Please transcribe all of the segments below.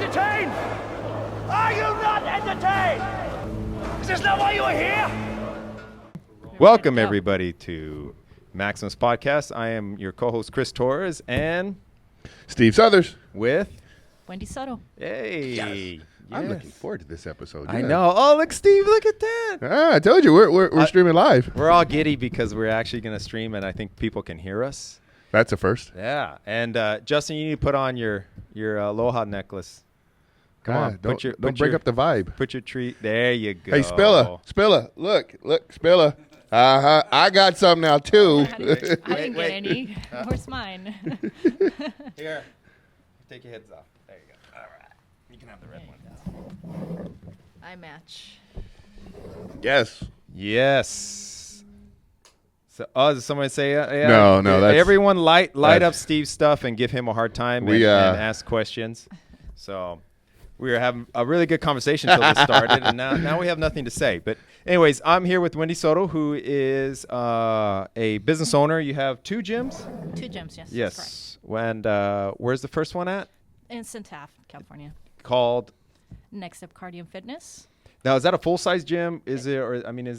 entertained? Are you not entertained? Is this not why you are here? Welcome, everybody, to Maximus Podcast. I am your co-host, Chris Torres, and Steve Southers. with... Wendy Soto. Hey. Yes. I'm looking forward to this episode. I know. Oh, look, Steve, look at that. I told you, we're streaming live. We're all giddy because we're actually going to stream, and I think people can hear us. That's a first. Yeah. And, Justin, you need to put on your Aloha necklace. Come on. Don't break up the vibe. Put your tree. There you go. Hey, Spilla. Look, Spilla. Uh-huh. I got some now, too. I didn't get any. Where's mine? Here. Take your heads off. There you go. All right. You can have the red one. I match. Yes. So, does someone say yeah? No, that's... Everyone light up Steve's stuff and give him a hard time and ask questions. So we were having a really good conversation until this started, and now we have nothing to say. But anyways, I'm here with Wendy Soto, who is a business owner. You have 2 gyms? 2 gyms, yes. Yes. And where's the first one at? In St. California. Called? Next Step Cardio and Fitness. Now, is that a full-size gym? Is it?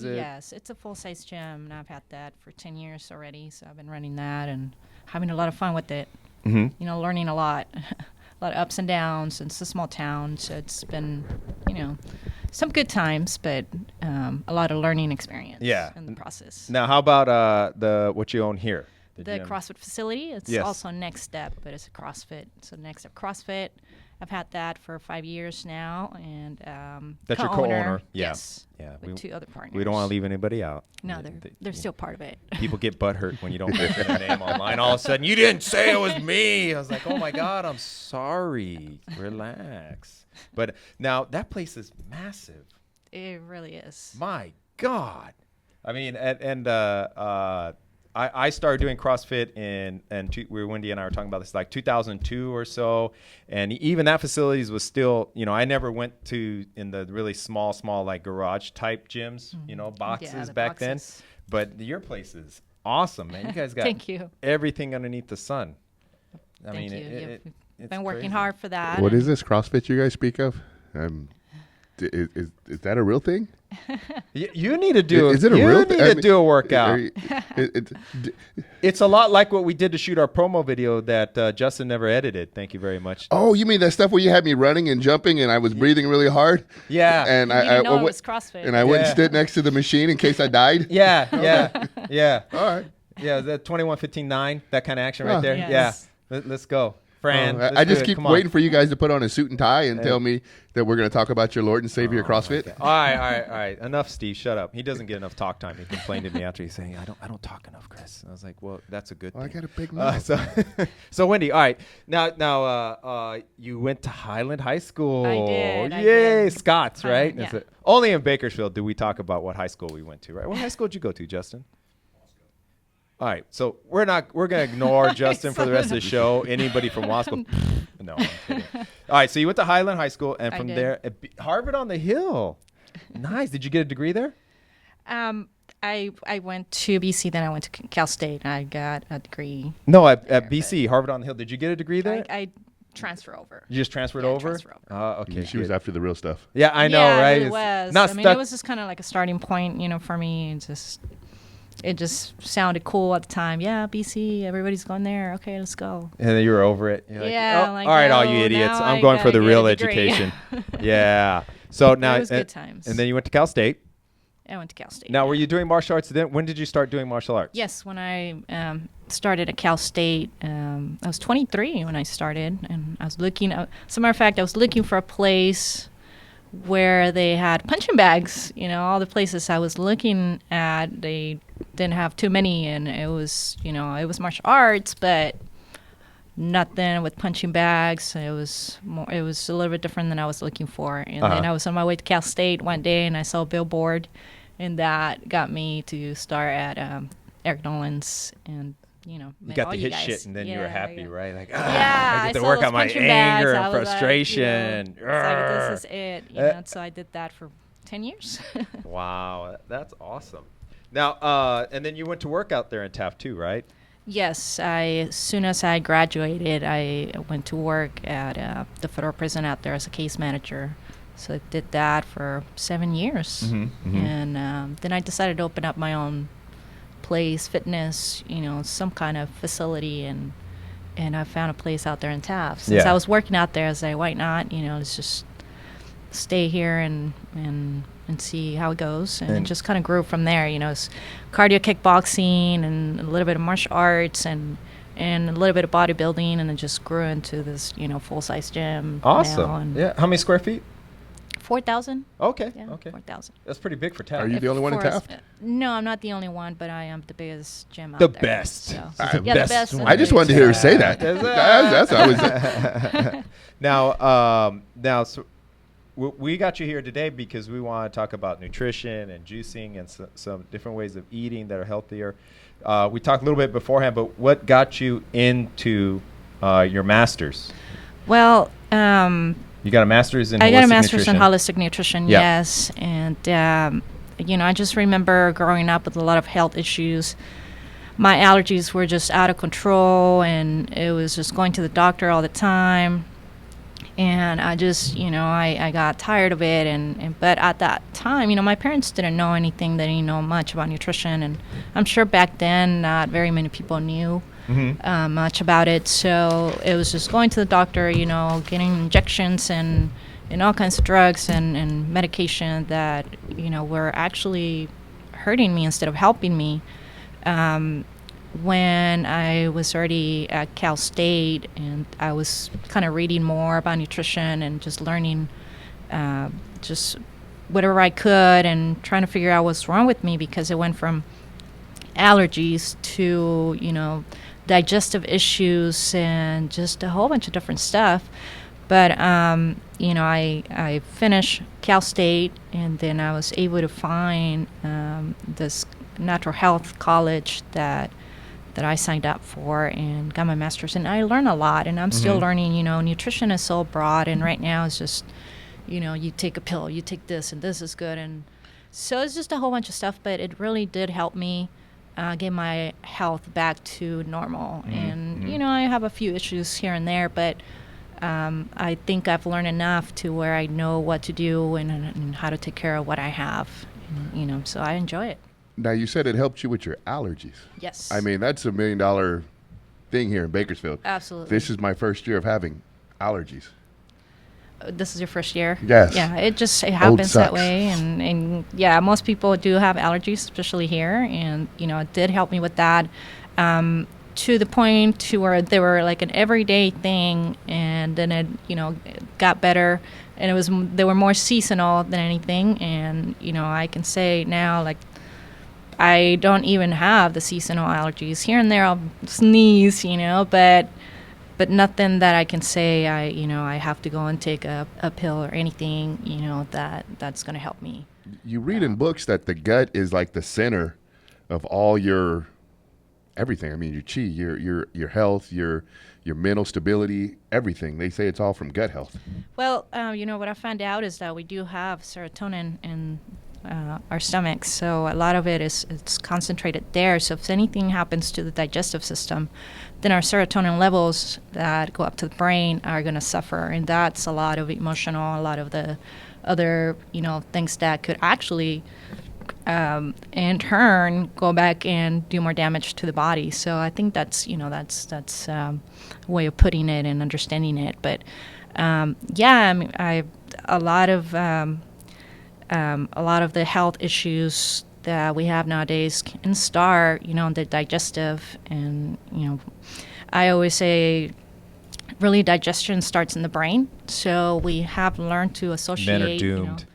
Yes, it's a full-size gym, and I've had that for 10 years already. So I've been running that and having a lot of fun with it. Mm-hmm. You know, learning a lot. A lot of ups and downs. It's a small town, so it's been, some good times, but a lot of learning experience in the process. Now, how about what you own here? The gym? CrossFit facility. It's also Next Step, but it's a CrossFit. So Next Step CrossFit. I've had that for 5 years now, and that's your co-owner. Yeah. Yes. Yeah. With 2 other partners. We don't want to leave anybody out. No, they're still part of it. People get butthurt when you don't mention their name online. All of a sudden, you didn't say it was me. I was like, oh my God, I'm sorry. Relax. But now that place is massive. It really is. My God. I mean, I started doing CrossFit Wendy and I were talking about this, like 2002 or so. And even that facilities was still, I never went to in the really small, like garage type gyms, boxes back then. But your place is awesome, man. You guys got Thank you. everything underneath the sun. Thank you. It's been working crazy. hard for that. What is this CrossFit you guys speak of? Is that a real thing? You need to do. Is it a real thing? You need to do a workout. It's It's a lot like what we did to shoot our promo video that Justin never edited. Thank you very much. Oh, you mean that stuff where you had me running and jumping and I was breathing really hard? Yeah. And You didn't know it was CrossFit. And I went and stood next to the machine in case I died? Yeah. All right. Yeah, the 21-15-9, that kind of action right there. Yes. Yeah. Let's go. Fran, I just keep waiting for you guys to put on a suit and tie and tell me that we're going to talk about your Lord and Savior CrossFit. All right. Enough, Steve. Shut up. He doesn't get enough talk time. He complained to me after he's saying, I don't talk enough, Chris. And I was like, well, that's a good thing. I got a big mouth. So Wendy, all right. Now, you went to Highland High School. I did. Yay, Scots, right? Yeah. Only in Bakersfield do we talk about what high school we went to, right? What high school did you go to, Justin? All right, so we're gonna ignore Justin for the rest of the show. Anybody from Wasco? No, I'm kidding. All right, so you went to Highland High School, and from there, Harvard on the Hill. Nice. Did you get a degree there? I went to BC, then I went to Cal State. I got a degree. No, at BC, Harvard on the Hill. Did you get a degree there? I transfer over. You just transferred over? Transfer over. Okay. She was after the real stuff. Yeah, I know, yeah, right? It was. Not it was just kind of like a starting point, for me. It just sounded cool at the time. Yeah, BC, everybody's going there. Okay, let's go. And then you were over it. You're Like, all right, all you idiots. I'm going for the real education. Yeah. So now, it was good times. And then you went to Cal State. I went to Cal State. Now, were you doing martial arts then? When did you start doing martial arts? Yes, when I started at Cal State, I was 23 when I started, and I was looking. As a matter of fact, I was looking for a place where they had punching bags. All the places I was looking at, they didn't have too many, and it was martial arts, but nothing with punching bags. It was a little bit different than I was looking for. And then I was on my way to Cal State one day, and I saw a billboard, and that got me to start at Eric Nolan's, and you got the hit shit, and then you were happy, right? Like, I get to work on my anger and frustration. Like, this is it. So I did that for 10 years. Wow, that's awesome. Now, and then you went to work out there in Taft too, right? Yes, as soon as I graduated, I went to work at the federal prison out there as a case manager. So I did that for 7 years. And then I decided to open up my own place, fitness, some kind of facility, and I found a place out there in Taft. Since Yeah. I was working out there, I was like, why not? Let's just stay here and see how it goes. And it just kind of grew from there. It's cardio kickboxing and a little bit of martial arts and a little bit of bodybuilding, and it just grew into this, full-size gym. Awesome. Now, and Yeah. How many square feet? 4,000. Okay. Yeah, Okay. 4,000. That's pretty big for Taft. Are you the only one in For us- Taft? No, I'm not the only one, but I am the biggest gym out The there. best. So. The Yeah, best the best. one. and I the just wanted to biggest. hear her say that. That's what I was. Now, so we got you here today because we want to talk about nutrition and juicing and some different ways of eating that are healthier. We talked a little bit beforehand, but what got you into your master's? Well, You got a master's in I got a holistic master's in nutrition. holistic nutrition, Yeah. yes. And, I just remember growing up with a lot of health issues. My allergies were just out of control, and it was just going to the doctor all the time. And I just, I got tired of it. But at that time, my parents didn't know anything. They didn't know much about nutrition. And I'm sure back then, not very many people knew much about it. So it was just going to the doctor, getting injections and all kinds of drugs and medication that, were actually hurting me instead of helping me. When I was already at Cal State, and I was kind of reading more about nutrition and just learning just whatever I could and trying to figure out what's wrong with me, because it went from allergies to, digestive issues and just a whole bunch of different stuff. But, I finished Cal State, and then I was able to find this natural health college that I signed up for and got my master's. And I learned a lot, and I'm still learning. Nutrition is so broad, and right now it's just, you take a pill, you take this, and this is good. And so it's just a whole bunch of stuff, but it really did help me get my health back to normal. And, I have a few issues here and there, but I think I've learned enough to where I know what to do and how to take care of what I have, so I enjoy it. Now, you said it helped you with your allergies. Yes. I mean, that's $1 million thing here in Bakersfield. Absolutely. This is my first year of having allergies. This is your first year? Yes. Yeah, it happens that sucks. way. And yeah, most people do have allergies, especially here. And, it did help me with that to the point to where they were like an everyday thing. And then it, it got better. And they were more seasonal than anything. And, I can say now, like, I don't even have the seasonal allergies. Here and there I'll sneeze, but nothing that I can say I have to go and take a pill or anything, that's going to help me. You read in books that the gut is like the center of all your everything. I mean, your chi, your health, your mental stability, everything. They say it's all from gut health. Well, what I found out is that we do have serotonin in our stomachs, so a lot of it's concentrated there. So if anything happens to the digestive system, then our serotonin levels that go up to the brain are going to suffer, and that's a lot of emotional, a lot of the other things that could actually in turn go back and do more damage to the body. So I think that's a way of putting it and understanding it. But yeah, I mean, a lot of the health issues that we have nowadays can start, the digestive. And, I always say really digestion starts in the brain. So we have learned to associate. Men are doomed.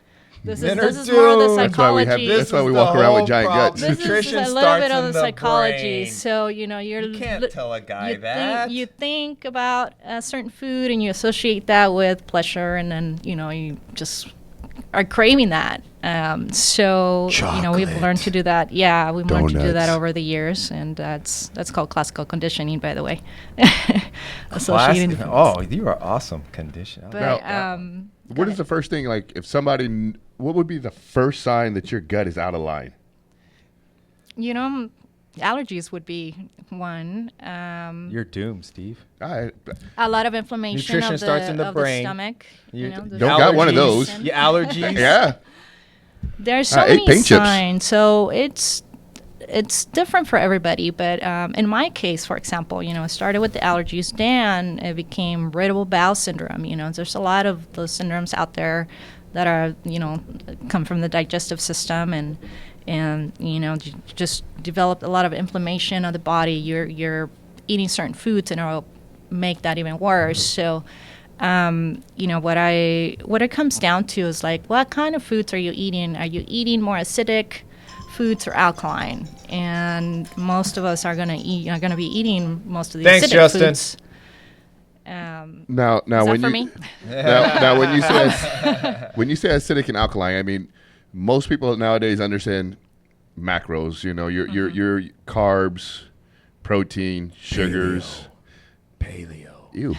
This Men is are more of the doomed. That's why we psychology. have. That's why we walk around with giant guts. This Nutrition is a little starts bit of in the the psychology. brain. So, You can't tell a guy that. You think about a certain food and you associate that with pleasure, and then, you just are craving that. So, we've learned to do that. Yeah, we've learned to do that Donuts. over the years, and that's called classical conditioning, by the way. Classic. Oh, you are awesome. Condition. But, What is the first thing, like, if what would be the first sign that your gut is out of line? allergies would be one. You're doomed, Steve. I A lot of inflammation Nutrition of the, starts in the of brain. the stomach. You the don't got one of those. Your allergies. yeah. There's so I ate many paint chips. signs. So it's different for everybody. But in my case, for example, it started with the allergies. Then it became irritable bowel syndrome. There's a lot of those syndromes out there that are, come from the digestive system and you just develop a lot of inflammation of the body. You're eating certain foods and it'll make that even worse. So what it comes down to is like, what kind of foods are you eating? Are you eating more acidic foods or alkaline? And most of us are going to be eating most of the Thanks, acidic Justin. foods. Now Is that when for you me? now when you say acidic and alkaline, I mean most people nowadays understand macros. Your carbs, protein, sugars. Paleo. Ew.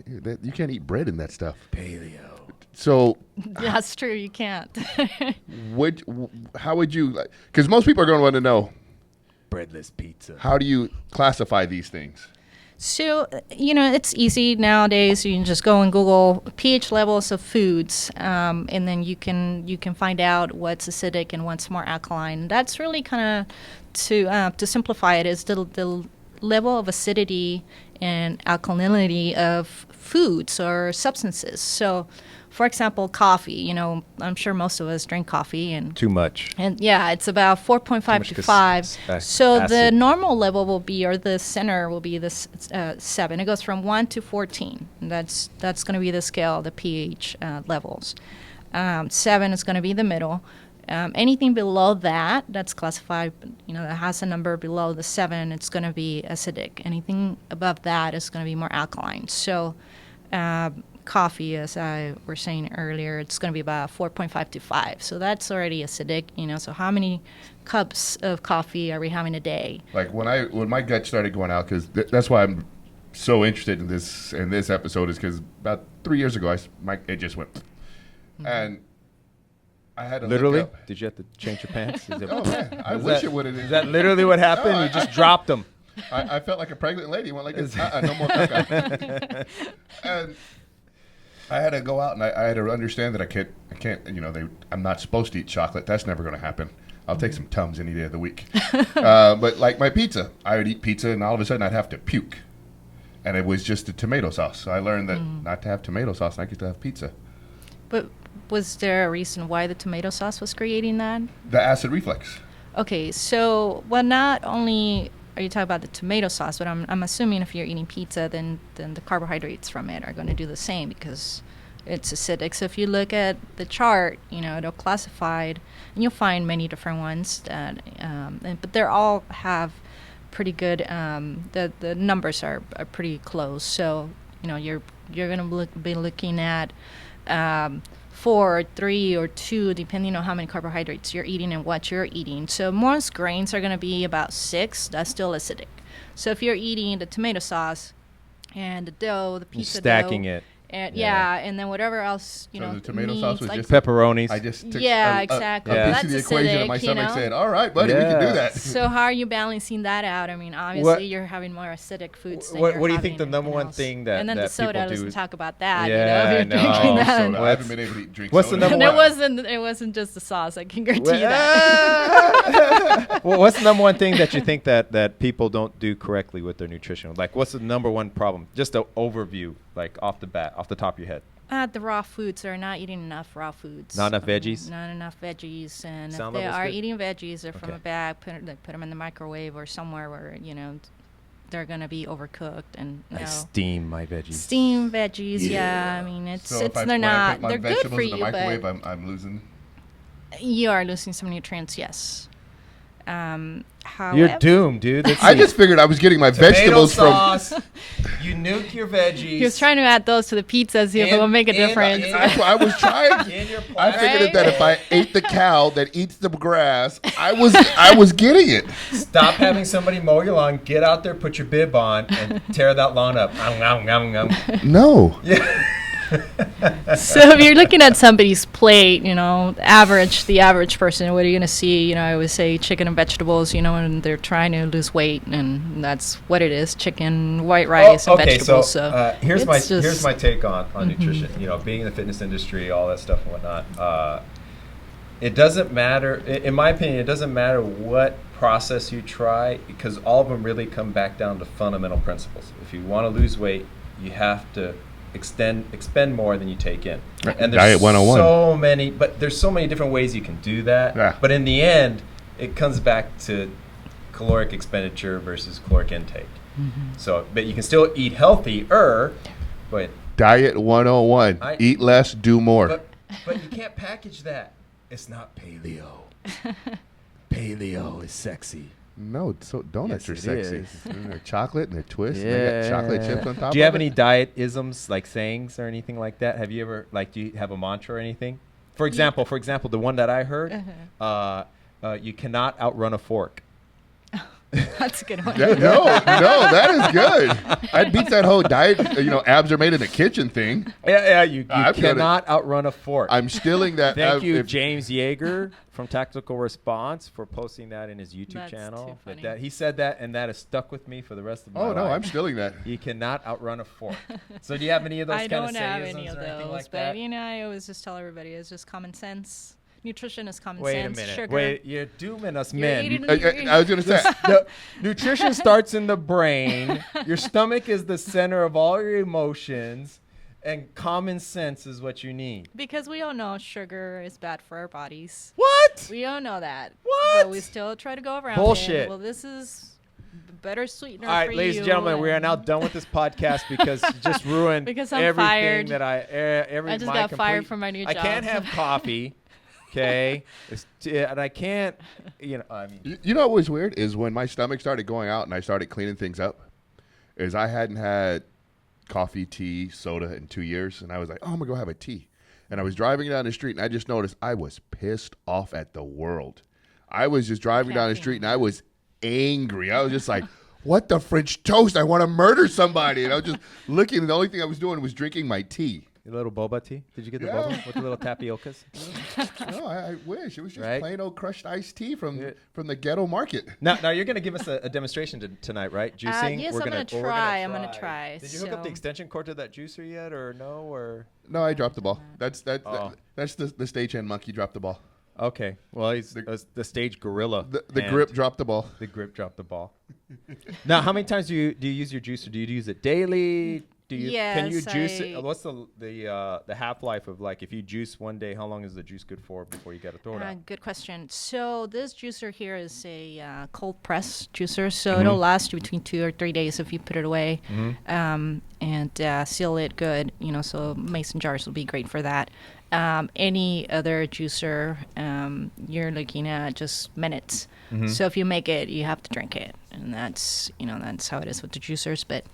You can't eat bread in that stuff. Paleo. So That's true. You can't. how would you? Because most people are going to want to know, Breadless pizza. how do you classify these things? So, it's easy nowadays. You can just go and Google pH levels of foods, and then you can find out what's acidic and what's more alkaline. That's really kind of to simplify it is the level of acidity and alkalinity of foods or substances. So, for example, coffee. I'm sure most of us drink coffee and Too much. And yeah, it's about 4.5 to 5. So the acid. normal level will be, or the center will be this 7. It goes from 1 to 14. And that's going to be the scale, the pH levels. 7 is going to be the middle. Anything below that, that's classified, that has a number below the 7, it's going to be acidic. Anything above that is going to be more alkaline. So coffee, as I were saying earlier, it's going to be about 4.5 to 5. So that's already acidic, So how many cups of coffee are we having a day? Like when my gut started going out, because that's why I'm so interested in this episode, is because about 3 years ago it just went, and I had to Literally? look up. Did you have to change your pants? Is it- Oh man, I Is wish that- it would have. Is that literally what happened? No, You just dropped them. I felt like a pregnant lady. Went like this. No more caca. And I had to go out and I had to understand that I can't. I'm not supposed to eat chocolate. That's never going to happen. I'll take some Tums any day of the week. But like my pizza, I would eat pizza and all of a sudden I'd have to puke, and it was just the tomato sauce. So I learned that not to have tomato sauce, and I get to have pizza. But was there a reason why the tomato sauce was creating that? The acid reflux. Okay, so not only are you talking about the tomato sauce, but I'm assuming if you're eating pizza, then the carbohydrates from it are going to do the same because it's acidic. So if you look at the chart, it'll classified, and you'll find many different ones that, but they all have pretty good. The numbers are pretty close. So you're going to be looking at 4, 3, or 2, depending on how many carbohydrates you're eating and what you're eating. So most grains are going to be about 6. That's still acidic. So if you're eating the tomato sauce and the dough, the pizza stacking dough, it. and Yeah. and then whatever else So the tomato sauce was like just Pepperonis. I just took exactly. a piece That's of the equation, and acidic, my stomach you know? said, "All right, buddy, we can do Yeah. that." So how are you balancing that out? I mean, obviously What- you're having more acidic foods. Than What you're do you think having the number anything one else. thing that And then that the soda. people Let's do? talk about that. Yeah, if you're I know. drinking that. Soda. I What's- haven't been able to drink what's the soda. number And one- it wasn't just the sauce. I can guarantee you that. Well, what's the number one thing that you think that people don't do correctly with their nutrition? Like, what's the number one problem? Just an overview, like off the top of your head. The raw foods. They're not eating enough raw foods. Not enough veggies? Not enough veggies. And Sound if they level's are good? eating veggies, they're from Okay. a bag. Put them in the microwave or somewhere where they're gonna be overcooked and I steam my veggies. steamed veggies. Yeah, I mean So if they're when I not. put my They're good vegetables for in the you, microwave, but I'm losing. you are losing some nutrients. Yes. However, You're doomed, dude. Let's I see. just figured I was getting my Tomato vegetables from. sauce. You nuke your veggies. he was trying to add those to the pizza, see if it will make a difference. That's what I was trying. in your I plastic. figured that if I ate the cow that eats the grass, I was getting it. Stop having somebody mow your lawn. Get out there, put your bib on, and tear that lawn up. Nom, nom, nom, nom. No. So if you're looking at somebody's plate, the average person, what are you going to see? I always say chicken and vegetables, and they're trying to lose weight, and that's what it is: chicken, white rice, and vegetables. So here's my take on nutrition. Being in the fitness industry, all that stuff and whatnot. It doesn't matter, in my opinion. It doesn't matter what process you try, because all of them really come back down to fundamental principles. If you want to lose weight, you have to expend more than you take in. And there's Diet 101. there's so many different ways you can do that. Yeah. But in the end, it comes back to caloric expenditure versus caloric intake. So, but you can still eat healthier, but Diet 101. Eat less, do more. But you can't package that. It's not paleo. Paleo is sexy. No, so donuts Yes, are it sexy. is. And they're chocolate and they're twists. And they got chocolate chips on top. Do you have of any it? diet-isms, like sayings or anything like that? Have you ever, do you have a mantra or anything? For example, the one that I heard, you cannot outrun a fork. That's a good one. No, that is good. I'd beat that whole diet, abs are made in the kitchen thing. Yeah, you cannot outrun a fork. I'm stealing that. Thank you, James Yeager from Tactical Response, for posting that in his YouTube channel. Too funny. That he said that, and that has stuck with me for the rest of my life. Oh, no, I'm stealing that. You cannot outrun a fork. So do you have any of those I kind of don't have sayings any of or anything those, like but that? I always just tell everybody it's just common sense. Nutrition is common Wait sense. a minute. Sugar. Wait, you're dooming us You're men. eating- I was going to say, The nutrition starts in the brain. Your stomach is the center of all your emotions, and common sense is what you need. Because we all know sugar is bad for our bodies. What? We all know that. What? But we still try to go around Bullshit. it. Well, this is better sweetener All right, for ladies you. and gentlemen, we are now done with this podcast because you just ruined Because I'm everything fired. that I just got fired from my new I job. can't have coffee, okay? And I can't, you know what was weird is when my stomach started going out and I started cleaning things up, is I hadn't had coffee, tea, soda in 2 years. And I was like, oh, I'm going to go have a tea. And I was driving down the street and I just noticed I was pissed off at the world. I was just driving down the street and I was angry. I was just like, what the French toast? I want to murder somebody. And I was just looking, and the only thing I was doing was drinking my tea. a little boba tea. Did you get the Yeah. boba with the little tapiocas? No, I wish. It was just Right? plain old crushed iced tea from the ghetto market. Now you're going to give us a demonstration tonight, right? Juicing. Yes, I'm gonna try. Did you hook up the So- extension cord to that juicer yet, or no? Or No, I dropped the ball. That's Oh. that's the stagehand monkey dropped the ball. okay, well he's the stage gorilla. The hand. grip dropped the ball. The grip dropped the ball. Now, how many times do you use your juicer? Do you use it daily? Can you Yes, juice it? What's the half life of, like, if you juice one day, how long is the juice good for before you got to throw it out? Good question. So this juicer here is a cold press juicer, so it'll last you between 2 or 3 days if you put it away, and seal it good. So mason jars will be great for that. Any other juicer, you're looking at just minutes. So if you make it, you have to drink it, and that's how it is with the juicers. But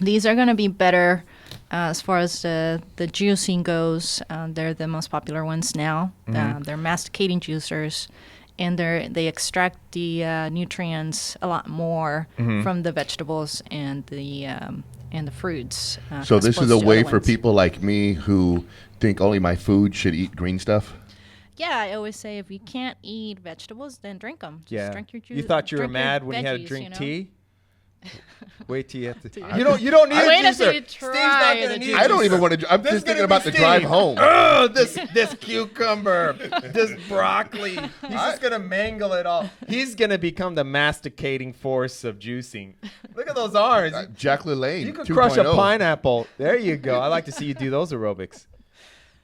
these are going to be better as far as the juicing goes. They're the most popular ones now. They're masticating juicers, and they extract the nutrients a lot more from the vegetables and the fruits. So as this is opposed a to way other for ones. people like me who think only my food should eat green stuff. Yeah, I always say if you can't eat vegetables, then drink them. Just drink your juice. You thought you were drink your mad when you had to veggies, drink you know? tea? Wait till you have to. You don't need Wait a until juicer. you Steve's try not the gonna need. juicer. I don't even want to. I'm This just is gonna thinking about be the drive Steve. home. Oh, this cucumber, this broccoli. He's just gonna mangle it all. He's gonna become the masticating force of juicing. Look at those arms. Jack LaLanne. You could crush a 2.0. pineapple. There you go. I like to see you do those aerobics.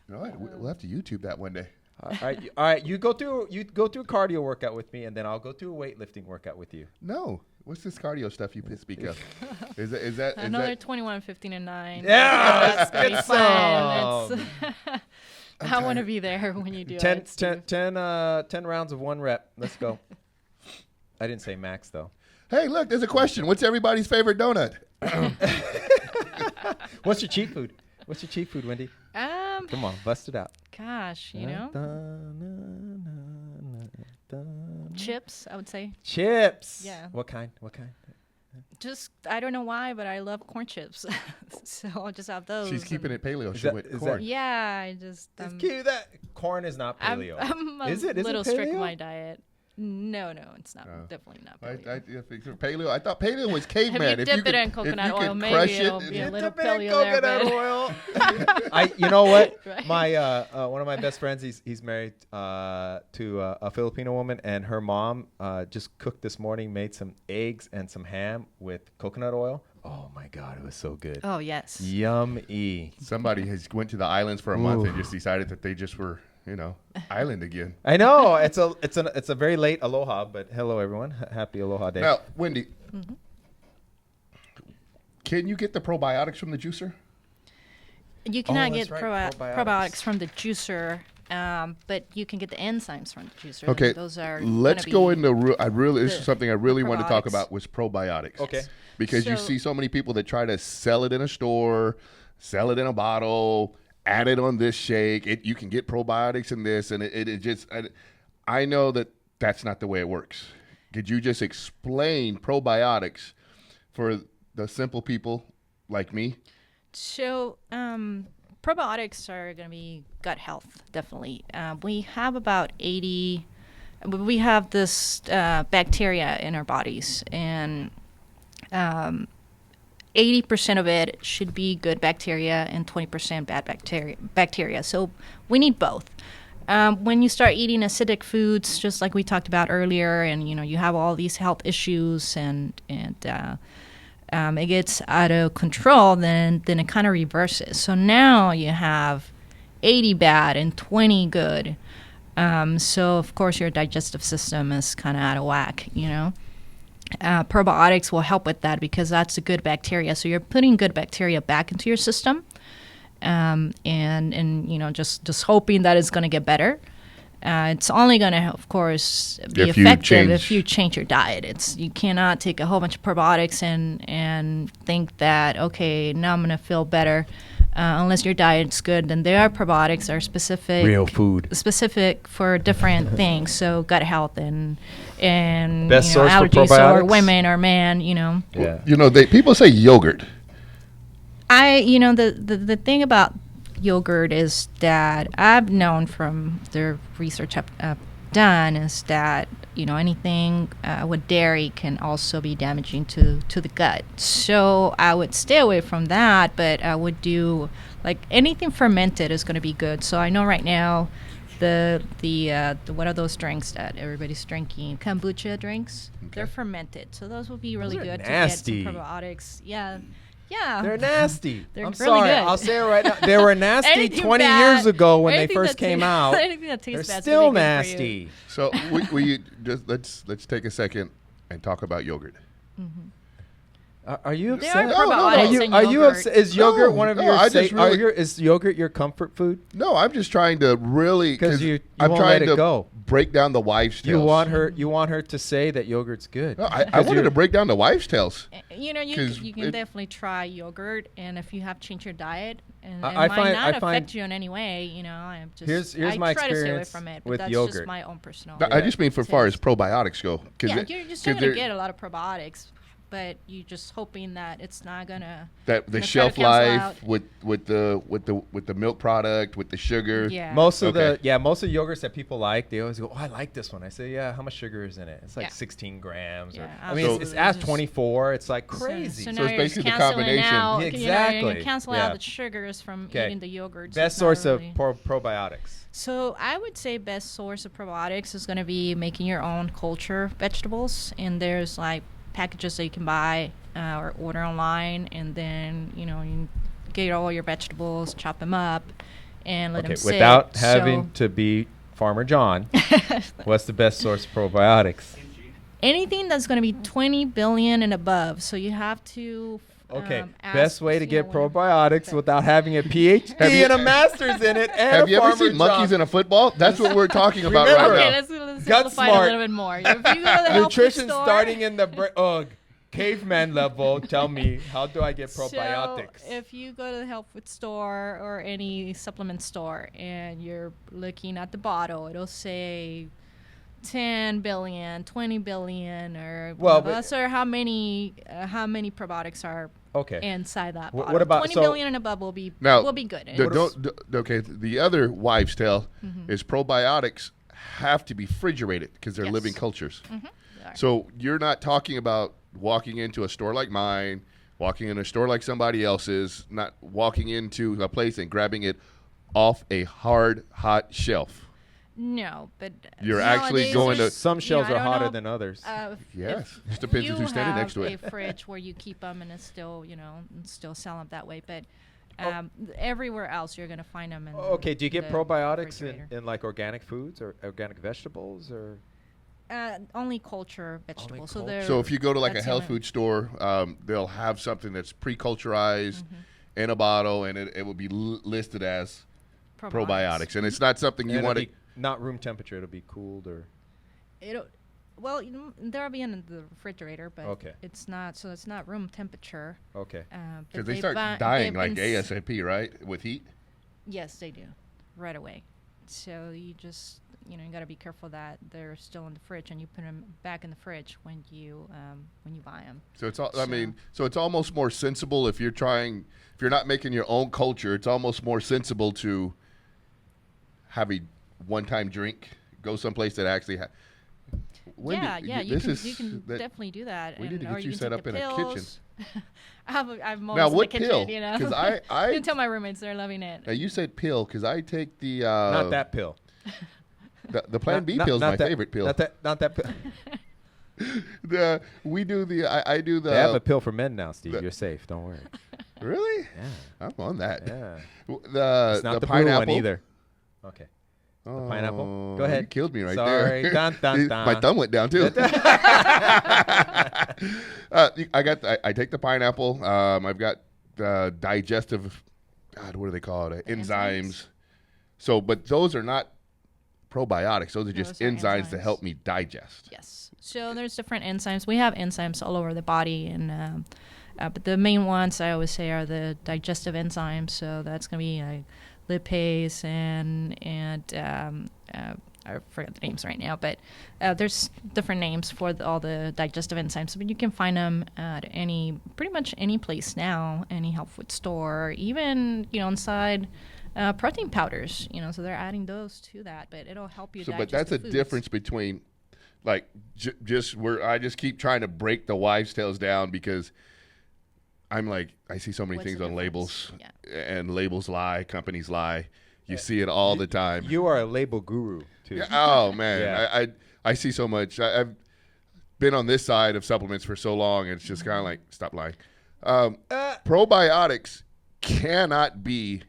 You know what? We'll have to YouTube that one day. All right. You go through a cardio workout with me, and then I'll go through a weightlifting workout with you. No. What's this cardio stuff you speak of? Is that Another 21, 15, and 9. Yeah, That's good pretty song. fun. I want to be there when you do 10 it. Steve. 10 rounds of 1 rep. Let's go. I didn't say max though. Hey, look, there's a question. What's everybody's favorite donut? What's your cheat food? What's your cheat food, Wendy? Come on, bust it out. Gosh, chips, I would say. Chips. Yeah. What kind? Just I don't know why, but I love corn chips, so I'll just have those. She's keeping it paleo. Is She that- went is corn. that- Yeah, I just It's cute that corn is not paleo. I'm a is it? Is little it strict in paleo? my diet. No, it's not. Oh. Definitely not I paleo. think paleo. I thought paleo was If caveman. you dip it in coconut oil, maybe it'll be a little paleo there. But You know what? Right. My one of my best friends, he's married to a Filipino woman, and her mom just cooked this morning, made some eggs and some ham with coconut oil. Oh my God, it was so good. oh yes. Yummy. Somebody has went to the islands for a month and just decided that they just were, island again. I know it's a very late aloha, but hello everyone, happy aloha day. Now, Wendy, can you get the probiotics from the juicer? You cannot that's get right, probiotics from the juicer, but you can get the enzymes from the juicer. Okay, Those are. let's gonna go be- into this the- is something I really wanted to talk probiotics. about was probiotics. Okay. Because you So- see so many people that try to sell it in a store, sell it in a bottle, add it on this shake. You can get probiotics in this, and it just. I know that that's not the way it works. Could you just explain probiotics for the simple people like me? So, probiotics are going to be gut health, definitely. We have about 80. We have this bacteria in our bodies, and 80% of it should be good bacteria and 20% bad bacteria. So we need both. When you start eating acidic foods, just like we talked about earlier, and you have all these health issues, and it gets out of control, then it kind of reverses. So now you have 80 bad and 20 good. So of course your digestive system is kind of out of whack. Probiotics will help with that because that's a good bacteria. So you're putting good bacteria back into your system, and just hoping that it's going to get better. It's only going to, of course, be effective if you change your diet. You cannot take a whole bunch of probiotics and think that, okay, now I'm going to feel better. Unless your diet's good, then there are probiotics that are specific, Real food. specific for different things. So gut health and Best source for allergies, or probiotics? women or man. Yeah. People say yogurt. The thing about yogurt is that I've known from the research I've done is that anything with dairy can also be damaging to the gut. So I would stay away from that, but I would do like anything fermented is going to be good. So I know right now the what are those drinks that everybody's drinking? Kombucha drinks. Okay. They're fermented, so those would be really Those are good nasty. to get some probiotics. Yeah. They're nasty. They're I'm really sorry. good. I'll say it right now. They were nasty Anything 20 bad- years ago when they anything first that came tastes- out. anything that They're tastes bad is still gonna be good for you. nasty. So we just let's take a second and talk about yogurt. Are you There upset? are No, no, no. probiotics in Are you yogurt. upset? Is yogurt No, one of no, your? I just really- Is yogurt your comfort food? No, I'm just trying to really 'Cause you I'm won't trying let it to go. break down the wives' tales. You want her to say that yogurt's good. No, I 'Cause wanted you're- to break down the wives' tales. You 'Cause can it- definitely try yogurt, and if you have changed your diet, and it I might find- not I find- affect you in any way, I'm just Here's I my try to stay away experience from it, but with that's yogurt. just my own personal. I just mean for far as probiotics go. yeah, you're still 'cause gonna they're- get a lot of probiotics, but you're just hoping that it's not gonna that the gonna try to shelf cancel life out. with the milk product with the sugar. Yeah. Most of Okay. most of the yogurts that people like, they always go, "Oh, I like this one." I say, "Yeah, how much sugar is in it?" It's like Yeah. 16 grams. Yeah, I mean, it's absolutely. at Just- 24. It's like crazy. So So now it's you're basically the canceling combination. Out, Exactly. you cancel Yeah. out the sugars from 'Kay. eating the yogurt. Best source of probiotics. So I would say best source of probiotics is going to be making your own culture vegetables, and there's like packages that you can buy or order online, and then you get all your vegetables, chop them up, and let them sit. Without having to be Farmer John, So what's the best source of probiotics? anything that's going to be 20 billion and above. So you have to. Okay, ask, best way to get when- probiotics without having a PhD Have you- and a master's in it. And Have a you ever farmer seen monkeys job. in a football? That's what we're talking about Remember- right Okay, now. let's Gut simplify it a smart. little bit more. If you go to the health food Nutrition store, starting in the caveman level. Tell me, how do I get probiotics? So if you go to the health food store or any supplement store and you're looking at the bottle, it'll say 10 billion, 20 billion, or Well, or how many probiotics are Okay. inside that What bottle. about- 20 so- billion and above will be good. Okay, the other wives' tale Mm-hmm. is probiotics have to be refrigerated because they're Yes. living cultures. They are. So you're not talking about walking into a store like mine, walking in a store like somebody else's, not walking into a place and grabbing it off a hard, hot shelf. No, but You're actually nowadays going there's- to- Some shelves I are don't hotter know, than others. Yes, if just depends on you who's standing next to have it. a fridge where you keep them and it's still, still sell them that way. But Oh. everywhere else, you're going to find them. Okay, do you get the probiotics refrigerator. in like organic foods or organic vegetables or? Only culture vegetables. culture. They're- So if you go to like a that's health the- food store, they'll have something that's pre-culturized in a bottle, and it will be listed as probiotics. And it's not something you And want it'll to. be not room temperature. It'll be cooled or. Well, they'll be in the refrigerator, but Okay. it's not. So it's not room temperature. Okay. But Because they they've start been- dying they've like been ASAP, right? With heat. Yes, they do, right away. So you just, you got to be careful that they're still in the fridge, and you put them back in the fridge when you buy them. So it's all. I mean, so it's almost more sensible if you're not making your own culture. It's almost more sensible to have a one-time drink, go someplace that actually. Yeah, you can definitely do that. We need to or get you can set take up the in a kitchen. pills. I've moments Now, in the what kitchen, pill? Because you I can tell my roommates they're loving it. now you said pill because I take the Not that pill. the Plan B Not- pill is not my that- favorite pill. Not that pill. We do the I do the They have a pill for men now, Steve. the- You're safe. Don't worry. really. Yeah. I'm on that. Yeah. The It's not the blue pineapple one either. Okay. Oh, pineapple? Go ahead. You killed me right Sorry. there. Dun, dun, dun. My thumb went down too. I take the pineapple. I've got digestive. God, what do they call it? Enzymes. So, but those are not probiotics. Those are just Those are enzymes to enzymes. help me digest. Yes. So there's different enzymes. We have enzymes all over the body, and but the main ones I always say are the digestive enzymes. So that's going to be lipase and I forget the names right now, but there's different names for all the digestive enzymes. But you can find them at pretty much any place now, any health food store, even inside protein powders. So they're adding those to that, but it'll help you. So, digest but that's the a foods. difference between, like, just where I just keep trying to break the wives' tales down because I'm like, I see so many What's things the on difference? labels, Yeah. and labels lie, companies lie. You see it all the time. You are a label guru too. Yeah, oh man, Yeah. I see so much. I've been on this side of supplements for so long, and it's just kind of like, stop lying. Probiotics cannot be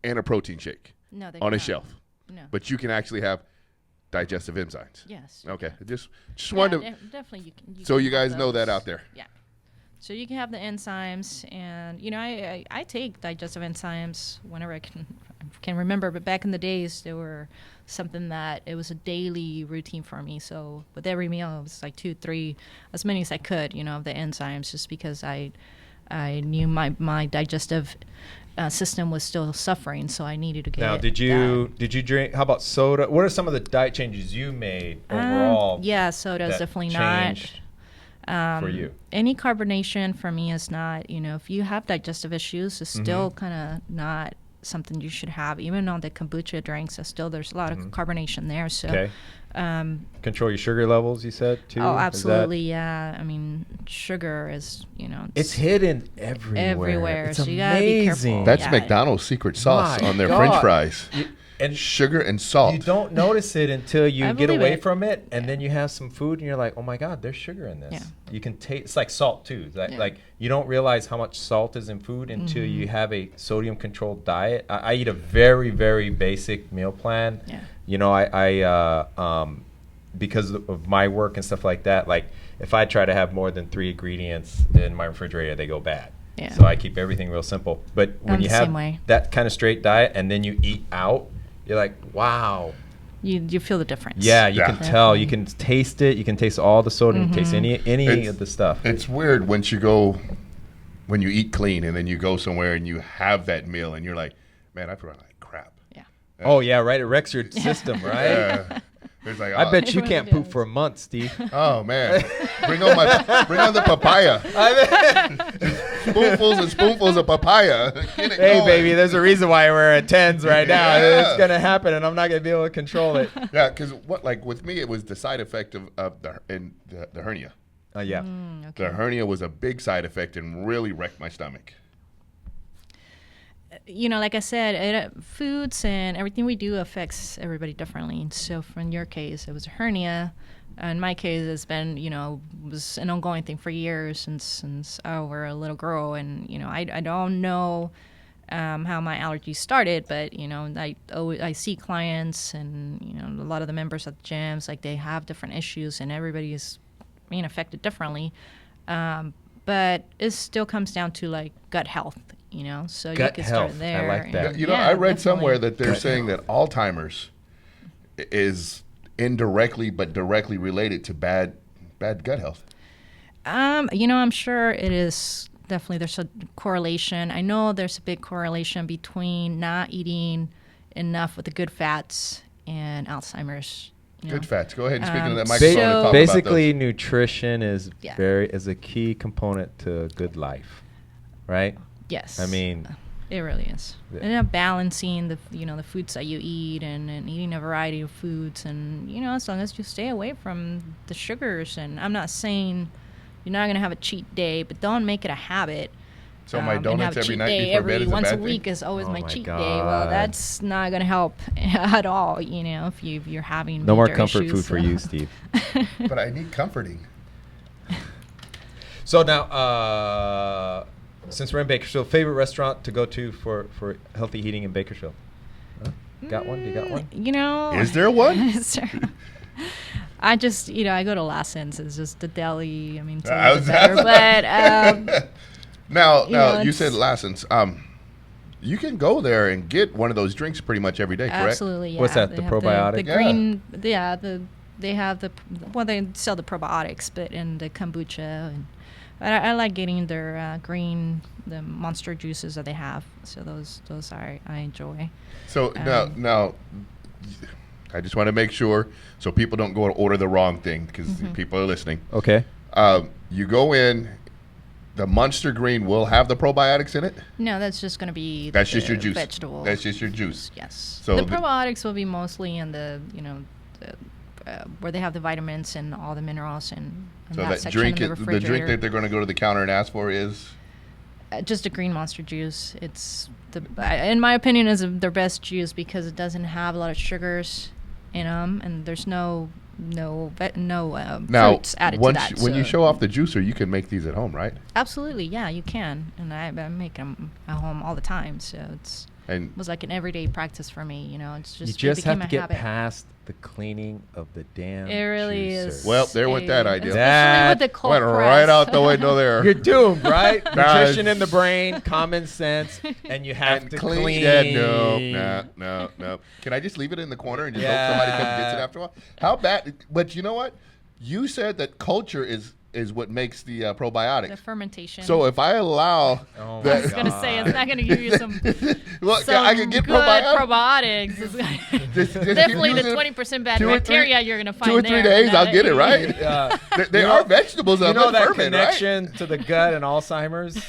in a protein shake No, they on a cannot. shelf, No. but you can actually have digestive enzymes. Yes. Okay, just Yeah, wanted to. definitely you can. So can you have guys know that those. out there. Yeah. So you can have the enzymes, and I take digestive enzymes whenever I can remember. But back in the days, they were something that it was a daily routine for me. So with every meal, it was like 2, 3, as many as I could, of the enzymes, just because I knew my digestive system was still suffering, so I needed to get. Now, did you drink? How about soda? What are some of the diet changes you made overall? Yeah, soda is that definitely changed for you? Any carbonation for me is not, if you have digestive issues, it's still kind of not something you should have. Even on the kombucha drinks, there's a lot of carbonation there. So, Okay. Control your sugar levels, you said, too? oh, Is that- absolutely, yeah. I mean, sugar is, It's hidden everywhere. everywhere, It's so you gotta be amazing. careful. That's Yeah. McDonald's secret sauce My on their God. French fries. And Sugar and salt. you don't notice it until you I get believe away it. from it, and then you have some food, and you're like, "Oh my God, there's sugar in this." Yeah. You can taste. It's like salt too. Yeah. Like you don't realize how much salt is in food until Mm-hmm. you have a sodium-controlled diet. I eat a very, very basic meal plan. Yeah. I because of my work and stuff like that. Like if I try to have more than 3 ingredients in my refrigerator, they go bad. Yeah. So I keep everything real simple. But when I'm you the have same way. that kind of straight diet, and then you eat out, you're like, wow. You feel the difference. Yeah, you Yeah. can tell. You can taste it. You can taste all the sodium. You can taste any It's- of the stuff. It's weird when you eat clean and then you go somewhere and you have that meal and you're like, man, I feel like crap. Yeah. Oh yeah, right. It wrecks your system, right? It's like, I bet you It can't really poop for a month, Steve. Oh man, bring on the papaya. Spoonfuls and spoonfuls of papaya. Get it Hey, going. baby, there's a reason why we're at 10s right now. Yeah. It's going to happen, and I'm not going to be able to control it. Yeah, because with me, it was the side effect of the hernia. Yeah. Okay. The hernia was a big side effect and really wrecked my stomach. Like I said, foods and everything we do affects everybody differently. And so, in your case, it was a hernia. In my case, it's been, was an ongoing thing for years since I were a little girl. And, I don't know how my allergies started, but, I see clients and, a lot of the members at the gyms, like they have different issues and everybody is being affected differently. But it still comes down to like gut health, so Gut you can health. start there. I like that. and- I read definitely. somewhere that they're saying that Alzheimer's is indirectly but directly related to bad gut health. I'm sure it is definitely, there's a correlation. I know there's a big correlation between not eating enough with the good fats and Alzheimer's. Good fats. Go ahead and speak into that so- microphone and talk Basically, about nutrition is Yeah. is a key component to good life, right? Yes. I mean, it really is. Yeah. And balancing the foods that you eat and eating a variety of foods and, as long as you stay away from the sugars. And I'm not saying you're not going to have a cheat day, but don't make it a habit. So my and donuts have a every cheat night day before bed is a once bad a thing? week is always Oh my my cheat day. Well, God. that's not going to help at all, if you're having no more major comfort issues, food for so. you, Steve. But I need comforting. So now, since we're in Bakersfield, favorite restaurant to go to for healthy eating in Bakersfield? Huh? Got one? You got one? Is there one? Is there- I just, I go to Lassen's. It's just the deli. I mean, it's a I little was- bit better, but Now, know, you it's- said Lassen's. You can go there and get one of those drinks pretty much every day, correct? absolutely, yeah. What's that, They the have probiotic? The Yeah. green, they have they sell the probiotics, but in the kombucha. But I like getting their the monster juices that they have. So those I enjoy. So now, I just want to make sure so people don't go and order the wrong thing because people are listening. Okay. You go in, the Monster Green will have the probiotics in it. No, that's just going to be That's just the your juice. vegetable. That's just your juice. Yes. So the the- probiotics will be mostly in where they have the vitamins and all the minerals and So that that section drink, of the the drink refrigerator. that they're going to go to the counter and ask for is. Just a green monster juice. It's in my opinion, is their best juice because it doesn't have a lot of sugars in them, and there's no Now, fruits added to that. when you so- show off the juicer, you can make these at home, right? Absolutely, yeah, you can, and I make them at home all the time. So it And was like an everyday practice for me. It's just You it just became have to a get habit. past the cleaning of the damn It really juicer. is. Well, there went that idea. Especially That with the cold went press. right out the window there. You're doomed, right? Nah, Nutrition in the brain, common sense, and you have And to clean. clean. Yeah, no. Can I just leave it in the corner and just hope somebody comes and gets it after a while? How bad? But you know what? You said that culture is what makes the probiotics. The fermentation. So if I allow Oh that, I was gonna say it's not gonna give you some. well, some I can get good probiotics. probiotics. It's gonna- Just keep Definitely the using it 20% bad 2 or 3 bacteria you're gonna find 2 or there. 3 days, I'll get it right. They You are know- vegetables You that know that ferment, right? connection to the gut and Alzheimer's?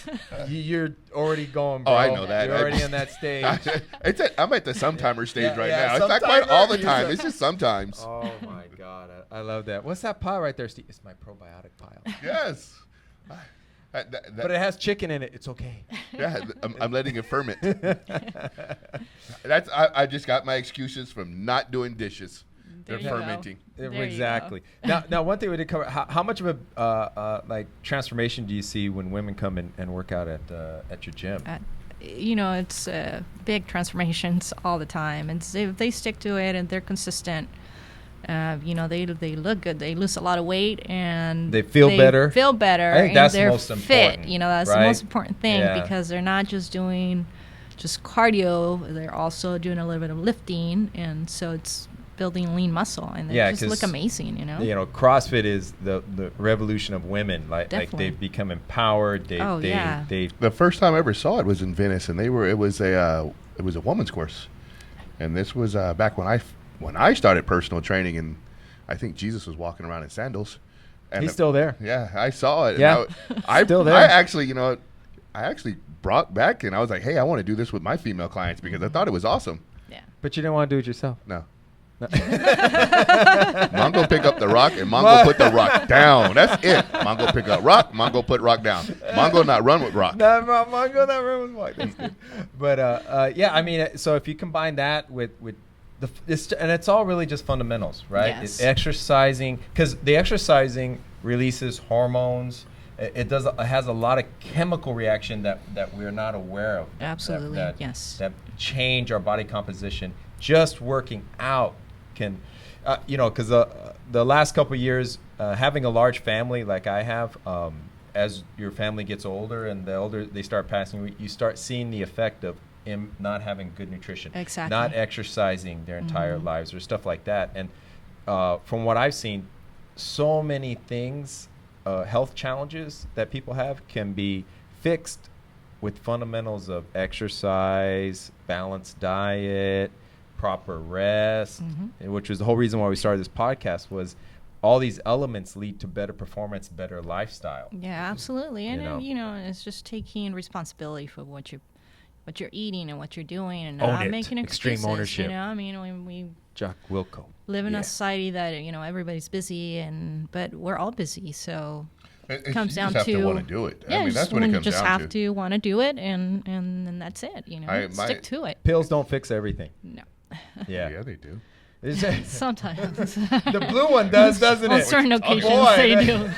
You're already going, bro. Oh, I know that. You're already in that stage. I'm at the sometimer stage Yeah, right yeah, now. It's not quite sometimer. all the You're time. so- It's just sometimes. Oh my God, I love that. What's that pile right there, Steve? It's my probiotic pile. Yes. But it has chicken in it. It's okay. Yeah, I'm letting it ferment. I just got my excuses from not doing dishes. They're There you go. fermenting. There you Exactly. Now, one thing we did cover: how much of a like transformation do you see when women come and work out at your gym? It's big transformations all the time, and if they stick to it and they're consistent, they look good. They lose a lot of weight and They feel better. Feel better. I think and that's they're most fit. important, That's right? the most important thing Yeah. because they're not just doing just cardio. They're also doing a little bit of lifting, and so it's building lean muscle, and they just 'cause, look amazing. CrossFit is the revolution of women. Like Definitely. they've become empowered. They The first time I ever saw it was in Venice, and it was a woman's course, and this was back when I started personal training, and I think Jesus was walking around in sandals. And He's still there. Yeah, I saw it. Yeah, and I still there. I actually brought back and I was like, hey, I want to do this with my female clients because I thought it was awesome. Yeah. But you didn't want to do it yourself. No. Mongo pick up the rock and Mongo put the rock down. That's it. Mongo pick up rock. Mongo put rock down. Mongo not run with rock. Mongo not run with rock. That's good. But yeah, I mean, so if you combine that with and it's all really just fundamentals, right? Yes. Exercising, because the exercising releases hormones. It has a lot of chemical reaction that we're not aware of. Absolutely, yes. That change our body composition. Just working out can, because the last couple of years, having a large family like I have, as your family gets older and the older they start passing, you start seeing the effect of not having good nutrition, exactly, not exercising their entire lives or stuff like that. And from what I've seen, so many things, health challenges that people have can be fixed with fundamentals of exercise, balanced diet, proper rest, which was the whole reason why we started this podcast. Was all these elements lead to better performance, better lifestyle. Yeah, absolutely. And it's just taking responsibility for what you're eating and what you're doing, and not making excuses. Extreme ownership. I mean, when we Jack Wilco. live in a society that everybody's busy, but we're all busy, so it comes down to to want to do it. Yeah, I mean, that's what it comes down to. You just have to want to do it, and then that's it. Stick to it. Pills don't fix everything. No. Yeah, they do. Sometimes. The blue one does, doesn't On it? certain occasions, they do.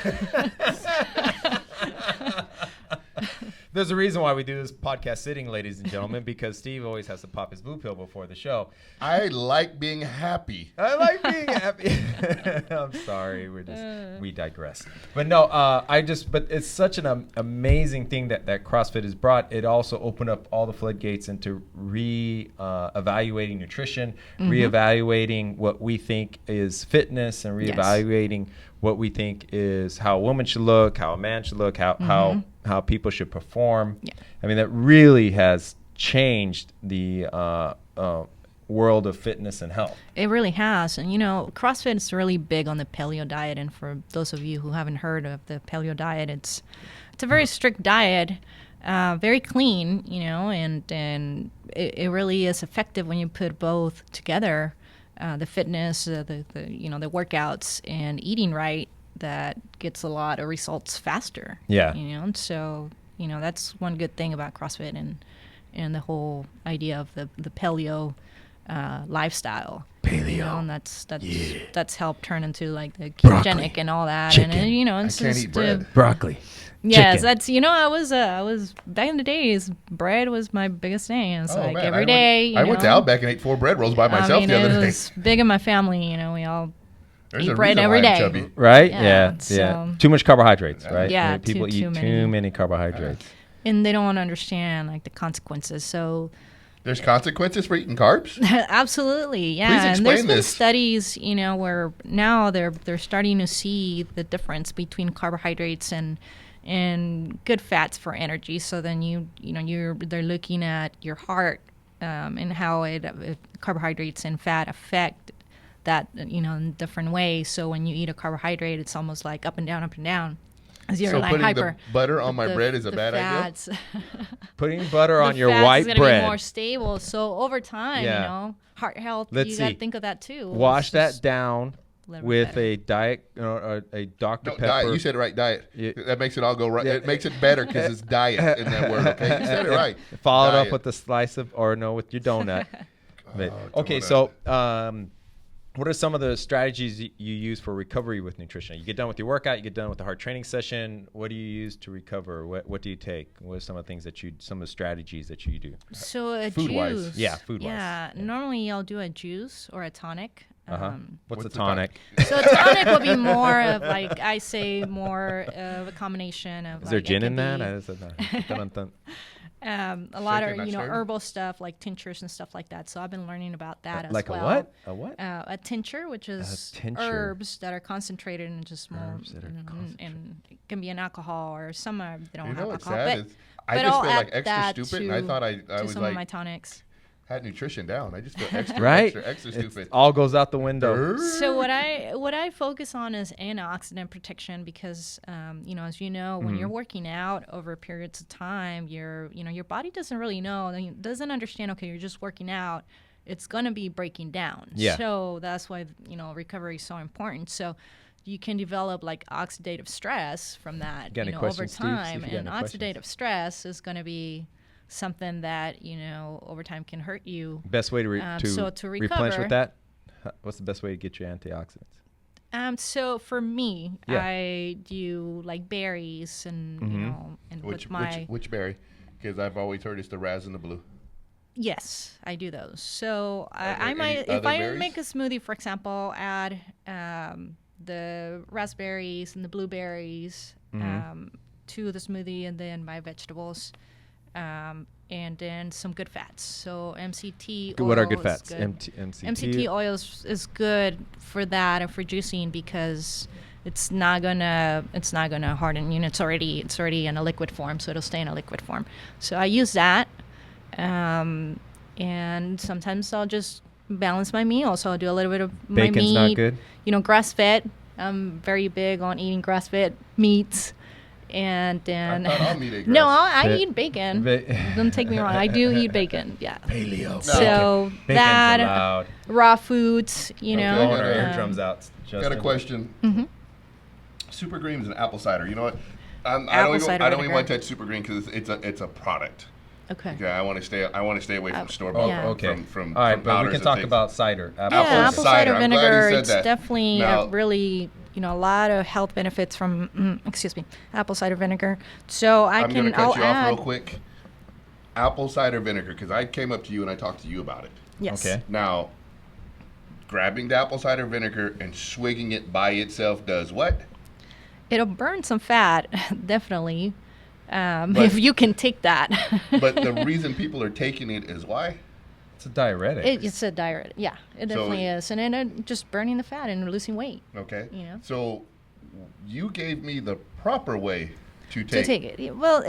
There's a reason why we do this podcast sitting, ladies and gentlemen, because Steve always has to pop his blue pill before the show. I like being happy. I like being happy. I'm sorry, we digress. But no, but it's such an amazing thing that CrossFit has brought. It also opened up all the floodgates into evaluating nutrition, reevaluating what we think is fitness, and reevaluating what we think is how a woman should look, how a man should look, how people should perform. Yeah. I mean, that really has changed the world of fitness and health. It really has. And, CrossFit is really big on the paleo diet. And for those of you who haven't heard of the paleo diet, it's a very strict diet, very clean, and it really is effective when you put both together, the fitness, the workouts, and eating right. That gets a lot of results faster. Yeah. So, that's one good thing about CrossFit and the whole idea of the paleo lifestyle. Paleo. And that's helped turn into like the ketogenic and all that. Chicken. And it's I can't just eat bread. Broccoli. Yes, Chicken. that's I was back in the days. Bread was my biggest thing. It's like man, every day. I went to Outback and ate 4 bread rolls by myself the other it day. was big in my family. We all There's eat a bread reason every why I'm day. chubby. Right? Yeah, Yeah. Too much carbohydrates, right? Yeah, people too eat many. too many carbohydrates. And they don't understand like the consequences. So There's consequences for eating carbs? absolutely, yeah. Please And there's explain been this. studies, where now they're starting to see the difference between carbohydrates and good fats for energy. So then they're looking at your heart and how carbohydrates and fat affect that in different ways. So when you eat a carbohydrate, it's almost like up and down, as you're So like putting hyper. the butter on my bread is a bad fats, Putting butter on the your fats white is gonna bread. be more stable. So over time, heart health, Let's you got to see. think of that too. Wash It's that just down liver with better. a diet, a Dr. No, Pepper. diet. You said it right, diet. Yeah. That makes it all go right. Yeah. It makes it better because it's diet in that word, okay? You said it right. Followed Diet. up with a slice of, with your donut. But, okay, donut. so what are some of the strategies you use for recovery with nutrition? You get done with your workout, you get done with the hard training session. What do you use to recover? What do you take? What are some of the things some of the strategies that you do? So a Food-wise. juice. Yeah, food-wise. Yeah, normally I'll do a juice or a tonic. What's a the tonic? So a tonic will be more of like more of a combination of. Is there like, gin it in could that? be, Dun-dun-dun. a lot Shaken, of not stirred? herbal stuff like tinctures and stuff like that. So I've been learning about that as Like well. a what? A what? A tincture, which is tincture. herbs that are concentrated in just more, Herbs that are and it can be an alcohol or some they don't You have know what's alcohol. sad But is I but just I'll feel like add extra that stupid, and I thought I to was some of my like, tonics. had nutrition down. I just feel extra, Right? extra stupid. All goes out the window. So what I focus on is antioxidant protection because as you know, when you're working out over periods of time, your body doesn't really know, doesn't understand. Okay, you're just working out. It's gonna be breaking down. Yeah. So that's why recovery is so important. So you can develop like oxidative stress from that Got any over questions, Steve? See time, if you got and any questions. oxidative stress is going to be something that over time can hurt you. Best way to so to replenish recover, with that? What's the best way to get your antioxidants? So for me, Yeah. I do like berries and and Which berry? Because I've always heard it's the raz and the blue. yes, I do those. So I there might, any if other I berries? make a smoothie, for example, add the raspberries and the blueberries to the smoothie, and then my vegetables, and then some good fats. So MCT oil. What are good is fats? good. MCT. MCT oil is good for that and for juicing because it's not gonna harden. It's already in a liquid form, so it'll stay in a liquid form. So I use that, and sometimes I'll just balance my meal. So I'll do a little bit of my Bacon's meat. not good? Grass fed. I'm very big on eating grass fed meats. And then I thought all meat ate no, grass. I eat bacon. Don't take me wrong. I do eat bacon. Yeah. Paleo. So Bacon's that allowed. raw foods, Okay, Blowing our okay. eardrums out. Got a Justin. question. Super Greens and apple cider. You know what? I Apple don't cider even vinegar. want to touch Super Green because it's a product. Okay. Okay, I want to stay away from store bought. yeah. Okay. From All right, from but we powders can and talk things. about cider. Yeah, Apple apple cider cider. I'm glad you vinegar. said It's that. definitely Now- really, a lot of health benefits from, apple cider vinegar. So I'm going to cut I'll you add. off real quick. Apple cider vinegar, because I came up to you and I talked to you about it. Yes. Okay. Now, grabbing the apple cider vinegar and swigging it by itself does what? It'll burn some fat, definitely, But- if you can take that. But the reason people are taking it is why? It's a diuretic. It's a diuretic. Yeah, it definitely is. And then just burning the fat and losing weight. Okay. You know. So you gave me the proper way to To take it. Well,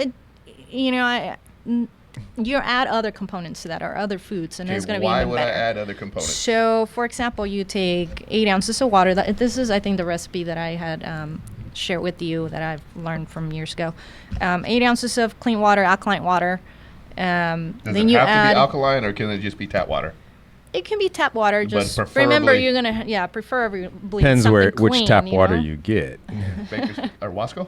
you add other components to that or other foods, and it's going to be why even would better. I add other components? So, for example, you take 8 ounces of water. This is, I think, the recipe that I had shared with you that I've learned from years ago. 8 ounces of clean water, alkaline water. Does Then it you have add. to be alkaline or can it just be tap water? It can be tap water. Just preferably- remember, you're gonna preferably Depends something which clean, tap water know? you get. Baker's or Wasco?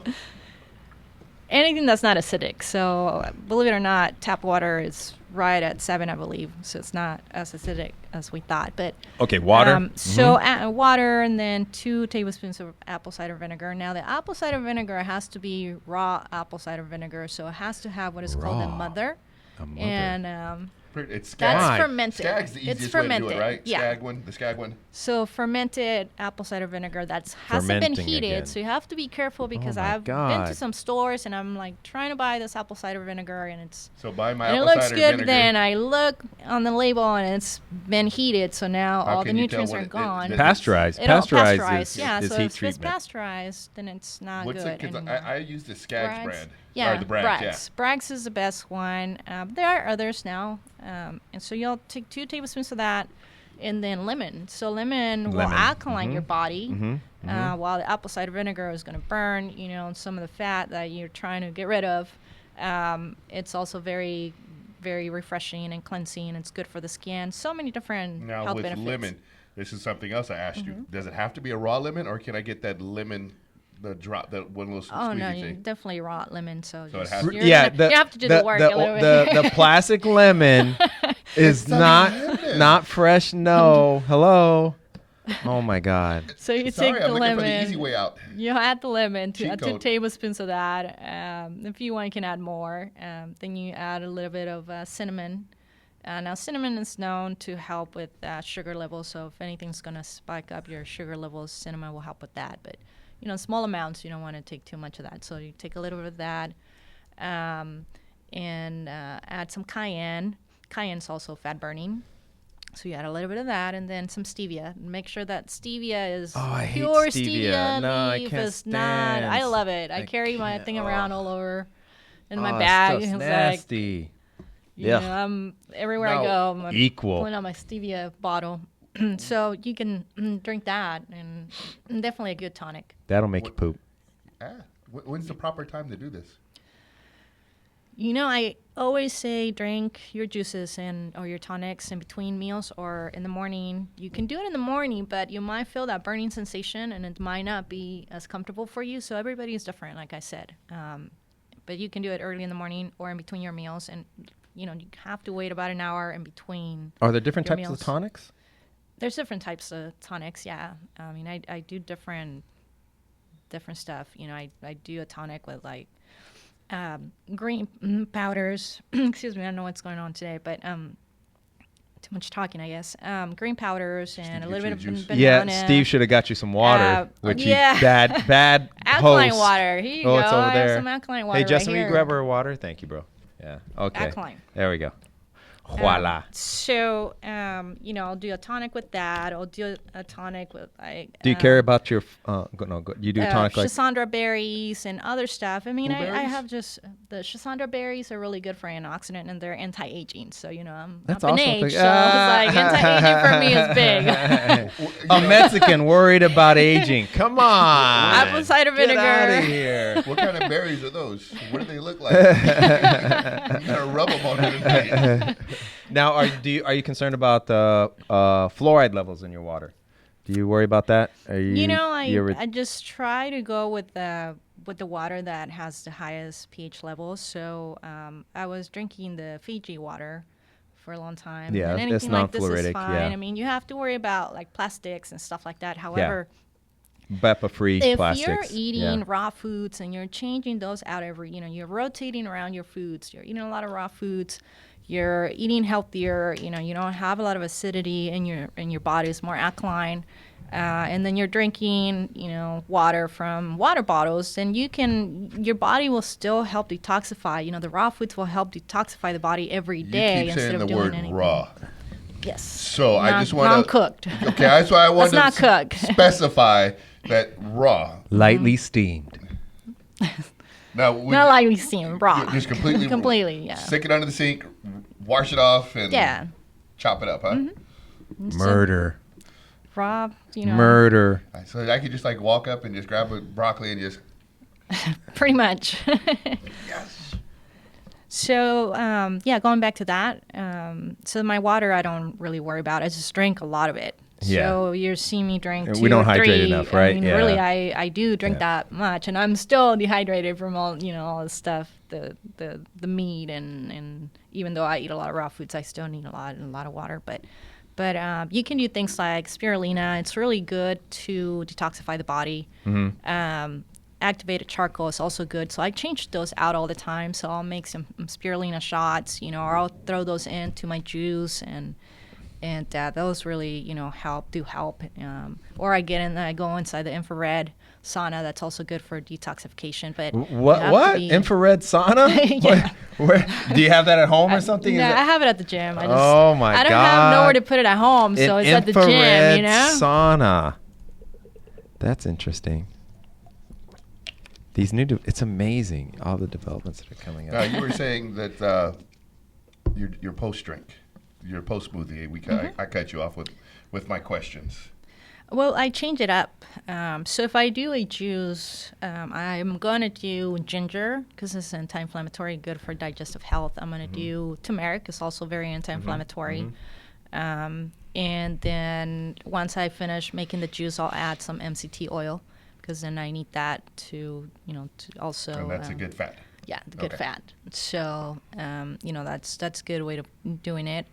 Anything that's not acidic. So, believe it or not, tap water is right at 7, I believe. So it's not as acidic as we thought. But Okay, water. So water, and then 2 tablespoons of apple cider vinegar. Now the apple cider vinegar has to be raw apple cider vinegar, so it has to have what is called a Raw. mother. A mother. And It's Skag. that's Why? fermented. Skag's the It's easiest way to do fermented. it, right? Yeah. The Skag one. So fermented apple cider vinegar that hasn't been Fermenting heated. again. So you have to be careful because my I've been God. to some stores and I'm like trying to buy this apple cider vinegar and it's So buy my and it apple looks cider good. vinegar. Then I look on the label and it's been heated. So now How all the can you tell nutrients when are it- gone. it- Pasteurized. It'll Pasteurized pasteurize, is, yeah. is So heat if it's treatment. pasteurized, then it's not What's good it? Because anymore. I use the Skag's brand. Yeah, Or the brand, Bragg's. Bragg's is the best one. There are others now. And so you'll take 2 tablespoons of that and then lemon. So lemon will Lemon. alkaline your body Mhm. while the apple cider vinegar is going to burn, some of the fat that you're trying to get rid of. It's also very, very refreshing and cleansing. It's good for the skin. So many different Now health with benefits. lemon, this is something else I asked you. Does it have to be a raw lemon or can I get that lemon, the drop, that one little Oh no, squeezy you thing? definitely raw lemon. So, it just, has to- you're Yeah, gonna- you have to do the work a little bit. the plastic lemon is not fresh. No, hello. Oh my God. So you Sorry, take I'm the looking lemon. for the easy way out. You add the lemon to Cheat 2 code. tablespoons of that. If you want, you can add more. Then you add a little bit of cinnamon. Now, cinnamon is known to help with sugar levels. So if anything's going to spike up your sugar levels, cinnamon will help with that. But, small amounts, you don't want to take too much of that. So you take a little bit of that and add some cayenne. Cayenne's also fat burning. So you add a little bit of that and then some stevia. Make sure that stevia is Oh, I hate pure stevia. No, I leaf. can't It's not. I stand. love it. I I carry my can't. thing around all over in my Oh, bag. Stuff's It's like, nasty. You Yeah. know, everywhere I Now, go, I'm equal. pulling out my stevia bottle. So you can drink that, and definitely a good tonic. That'll make you poop. When's the proper time to do this? You know, I always say drink your juices or your tonics in between meals or in the morning. You can do it in the morning, but you might feel that burning sensation, and it might not be as comfortable for you. So everybody is different, like I said. But you can do it early in the morning or in between your meals, and you have to wait about an hour in between. Are there different your types meals. of tonics? There's different types of tonics, yeah. I mean, I do different stuff. You know, I do a tonic with like green powders. Excuse me, I don't know what's going on today, but too much talking, I guess. Green powders and a little bit of banana. Yeah, Steve should have got you some water, which he bad alkaline host. water. Here you Oh, go. it's over I have there. some alkaline water. Hey, Justin, right will you here. grab her water? Thank you, bro. Yeah. Okay. Alkaline. There we go. Voila. So, I'll do a tonic with that. I'll do a tonic with like. Do you care about your? You do a tonic like. Schisandra berries and other stuff. I mean, I Blueberries? have just the Schisandra berries are really good for antioxidant and they're anti-aging. So I'm That's up in awesome. age, so it's like anti-aging for me is big. A Mexican worried about aging. Come on. Apple cider vinegar. Get out of here. What kind of berries are those? What do they look like? You gotta rub them on it. Now, are you concerned about the fluoride levels in your water? Do you worry about that? I just try to go with the water that has the highest pH level. So I was drinking the Fiji water for a long time. Yeah, and it's anything like this is non-fluoridic, fine. yeah. I mean, you have to worry about like plastics and stuff like that. However, BEPA-free if plastics. you're eating yeah. raw foods and you're changing those out you're rotating around your foods. You're eating a lot of raw foods. You're eating healthier. You don't have a lot of acidity in your body. It's more alkaline. And then you're drinking, water from water bottles, and your body will still help detoxify. The raw foods will help detoxify the body every day You keep instead saying of the doing word anything. raw. Yes. So I just want to non-cooked. Okay, that's why I want to Let's not cook. specify that raw. Lightly steamed. Now Not like we see them raw. just completely, completely, yeah. Stick it under the sink, wash it off, and Yeah. chop it up, huh? Murder. Raw, Murder. So I could just like walk up and just grab a broccoli and just. pretty much. Yes. So, going back to that. So my water, I don't really worry about. I just drink a lot of it. Yeah. So you're seeing me drink And 2 we don't or 3. hydrate enough, right? I mean, Yeah. really, I do drink that much, and I'm still dehydrated from all the stuff, the meat, and even though I eat a lot of raw foods, I still need a lot of water. But you can do things like spirulina. It's really good to detoxify the body. Mm-hmm. Activated charcoal is also good. So I change those out all the time. So I'll make some spirulina shots, or I'll throw those into my juice, and those really, help. Or I go inside the infrared sauna. That's also good for detoxification. But What? Infrared sauna? Yeah. Where, do you have that at home or something? No, Is I that- have it at the gym. I don't God. have nowhere to put it at home, so An it's at the gym. infrared sauna. That's interesting. It's amazing, all the developments that are coming Now out. you were saying that your post drink, your post smoothie. I cut you off with my questions. Well, I change it up. So if I do a juice, I'm going to do ginger because it's anti-inflammatory, good for digestive health. I'm going to do turmeric. It's also very anti-inflammatory. And then once I finish making the juice, I'll add some MCT oil because then I need that to also. And that's a good fat. Yeah, the good Okay. fat. So, that's a good way of doing it.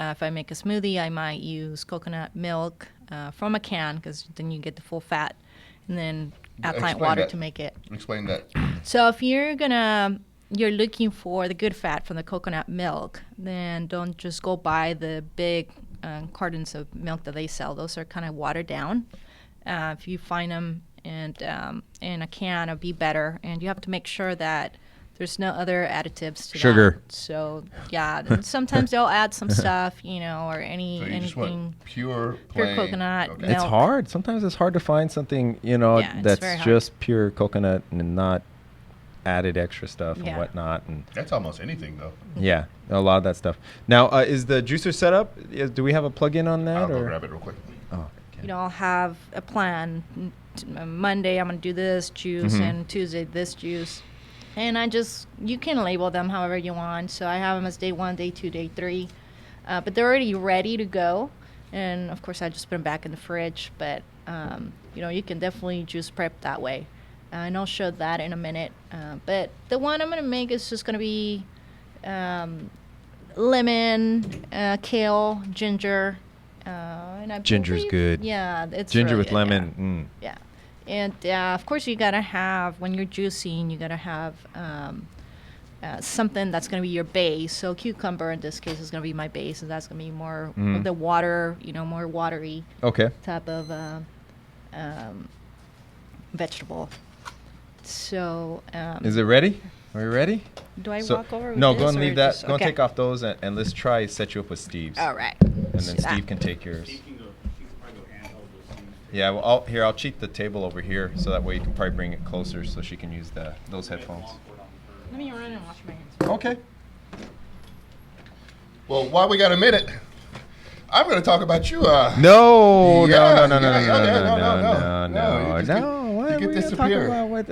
If I make a smoothie, I might use coconut milk from a can because then you get the full fat, and then alkaline Explain water that. to make it. Explain that. So if you're looking for the good fat from the coconut milk, then don't just go buy the big cartons of milk that they sell. Those are kind of watered down. If you find them in a can, it'll be better. And you have to make sure that there's no other additives to Sugar. that. So and sometimes they'll add some stuff, or So you just anything. want pure plain coconut Okay. milk. It's hard. Sometimes it's hard to find something, it's that's very hard. just pure coconut and not added extra stuff and Yeah. whatnot. And That's almost anything, though. yeah, a lot of that stuff. Now, is the juicer set up? Do we have a plug-in on that? I'll go or? grab it real quick. Oh, okay. You know, I'll have a plan. Monday, I'm going to do this juice, Mhm. and Tuesday, this juice. And you can label them however you want. So I have them as day 1, day 2, day 3. But they're already ready to go. And, of course, I just put them back in the fridge. But, you know, you can definitely juice prep that way. And I'll show that in a minute. But the one I'm going to make is just going to be lemon, kale, ginger. And I Ginger's believe- good. Yeah, it's Ginger really with good, lemon. yeah. And of course, you gotta have, when you're juicing, you gotta have something that's gonna be your base. So cucumber in this case is gonna be my base, and that's gonna be more of the water, you know, more watery Okay. type of vegetable. So Is it ready? Are you ready? do I So- walk over? With No, this go and or leave that. just- Go and okay. take off those, and let's try set you up with Steve's. All right. And Let's then do that. Steve can take yours. You can probably go handheld with Steve. Yeah, well, I'll cheat the table over here, so that way you can probably bring it closer, so she can use those headphones. Let me run and wash my hands. Okay. Well, while we got a minute, I'm going to talk about you. No, Yeah, no. You What can are we gonna talk disappear. about? What?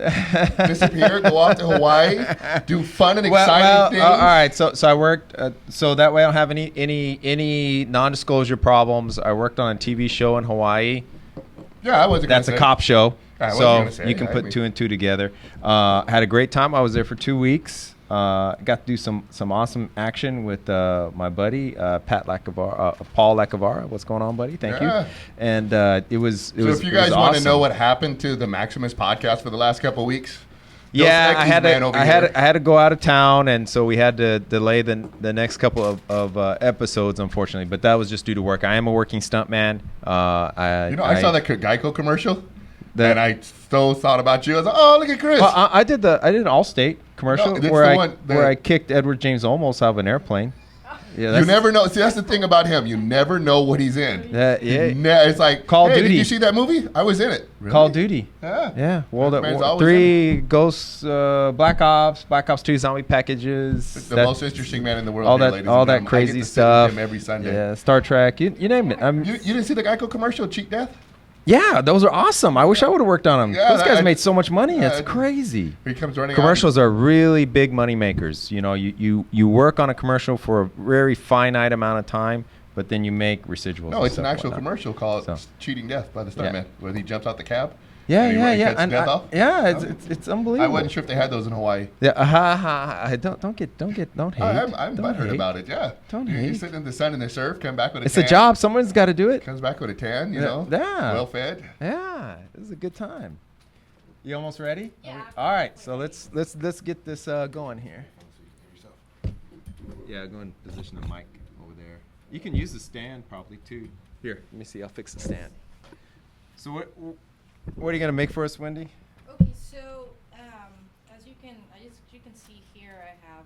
Disappear, go off to Hawaii, do fun and Well, exciting things. all right. So I worked. So that way I don't have any non-disclosure problems. I worked on a TV show in Hawaii. Yeah, I wasn't. That's a gonna say- cop show. I wasn't So gonna say, you can I put mean- 2 and 2 together. Had a great time. I was there for 2 weeks. Got to do some awesome action with my buddy Paul Lacavara. What's going on, buddy? Thank Yeah. you. And it was. So if you guys want to know what happened to the Maximus podcast for the last couple of weeks, Yeah, Dos I X's had ran to. over I had here. to, I had to go out of town, and so we had to delay the next couple of episodes, unfortunately. But that was just due to work. I am a working stuntman. I saw that Geico commercial, That- and I so thought about you. I was like, oh, look at Chris. Well, I did an Allstate commercial No, it's where the I one that- where I kicked Edward James Olmos out of an airplane. Yeah, you never know. See, that's the thing about him. You never know what he's in. Yeah. It's like Call of hey, Duty. Did you see that movie? I was in it. Call of Duty. Yeah. Yeah, World That at man's War always 3, Ghosts, Black Ops 2 zombie packages. The most interesting man in the world. all here, that ladies all and that gentlemen. I get crazy to sit with stuff. him every Sunday. Yeah, Star Trek. You name it. You didn't see the Geico commercial, Cheat Death? Yeah, those are awesome. I wish I would have worked on them. Yeah, Those guys I- made so much money. It's I- crazy. He comes running Commercials are really big money makers. You know, you work on a commercial for a very finite amount of time, but then you make residuals. No, and it's an stuff actual whatnot. commercial called So. Cheating Death by the Yeah. stuntman, where he jumps out the cab. Yeah, and he cuts And death off. it's unbelievable. I wasn't sure if they had those in Hawaii. Yeah, don't hate. I'm Don't butthurt hate. about it. Yeah, Don't you hate. sit in the sun in the surf, come back with a It's tan. a job. Someone's got to do it. Comes back with a tan, you Yeah, know. yeah. Well fed. Yeah, this is a good time. You almost ready? Yeah. All right, so let's get this going here. Yeah, go and position the mic over there. You can use the stand probably too. Here, let me see. I'll fix the stand. So what are you gonna make for us, Wendy? Okay, so as you can see here, I have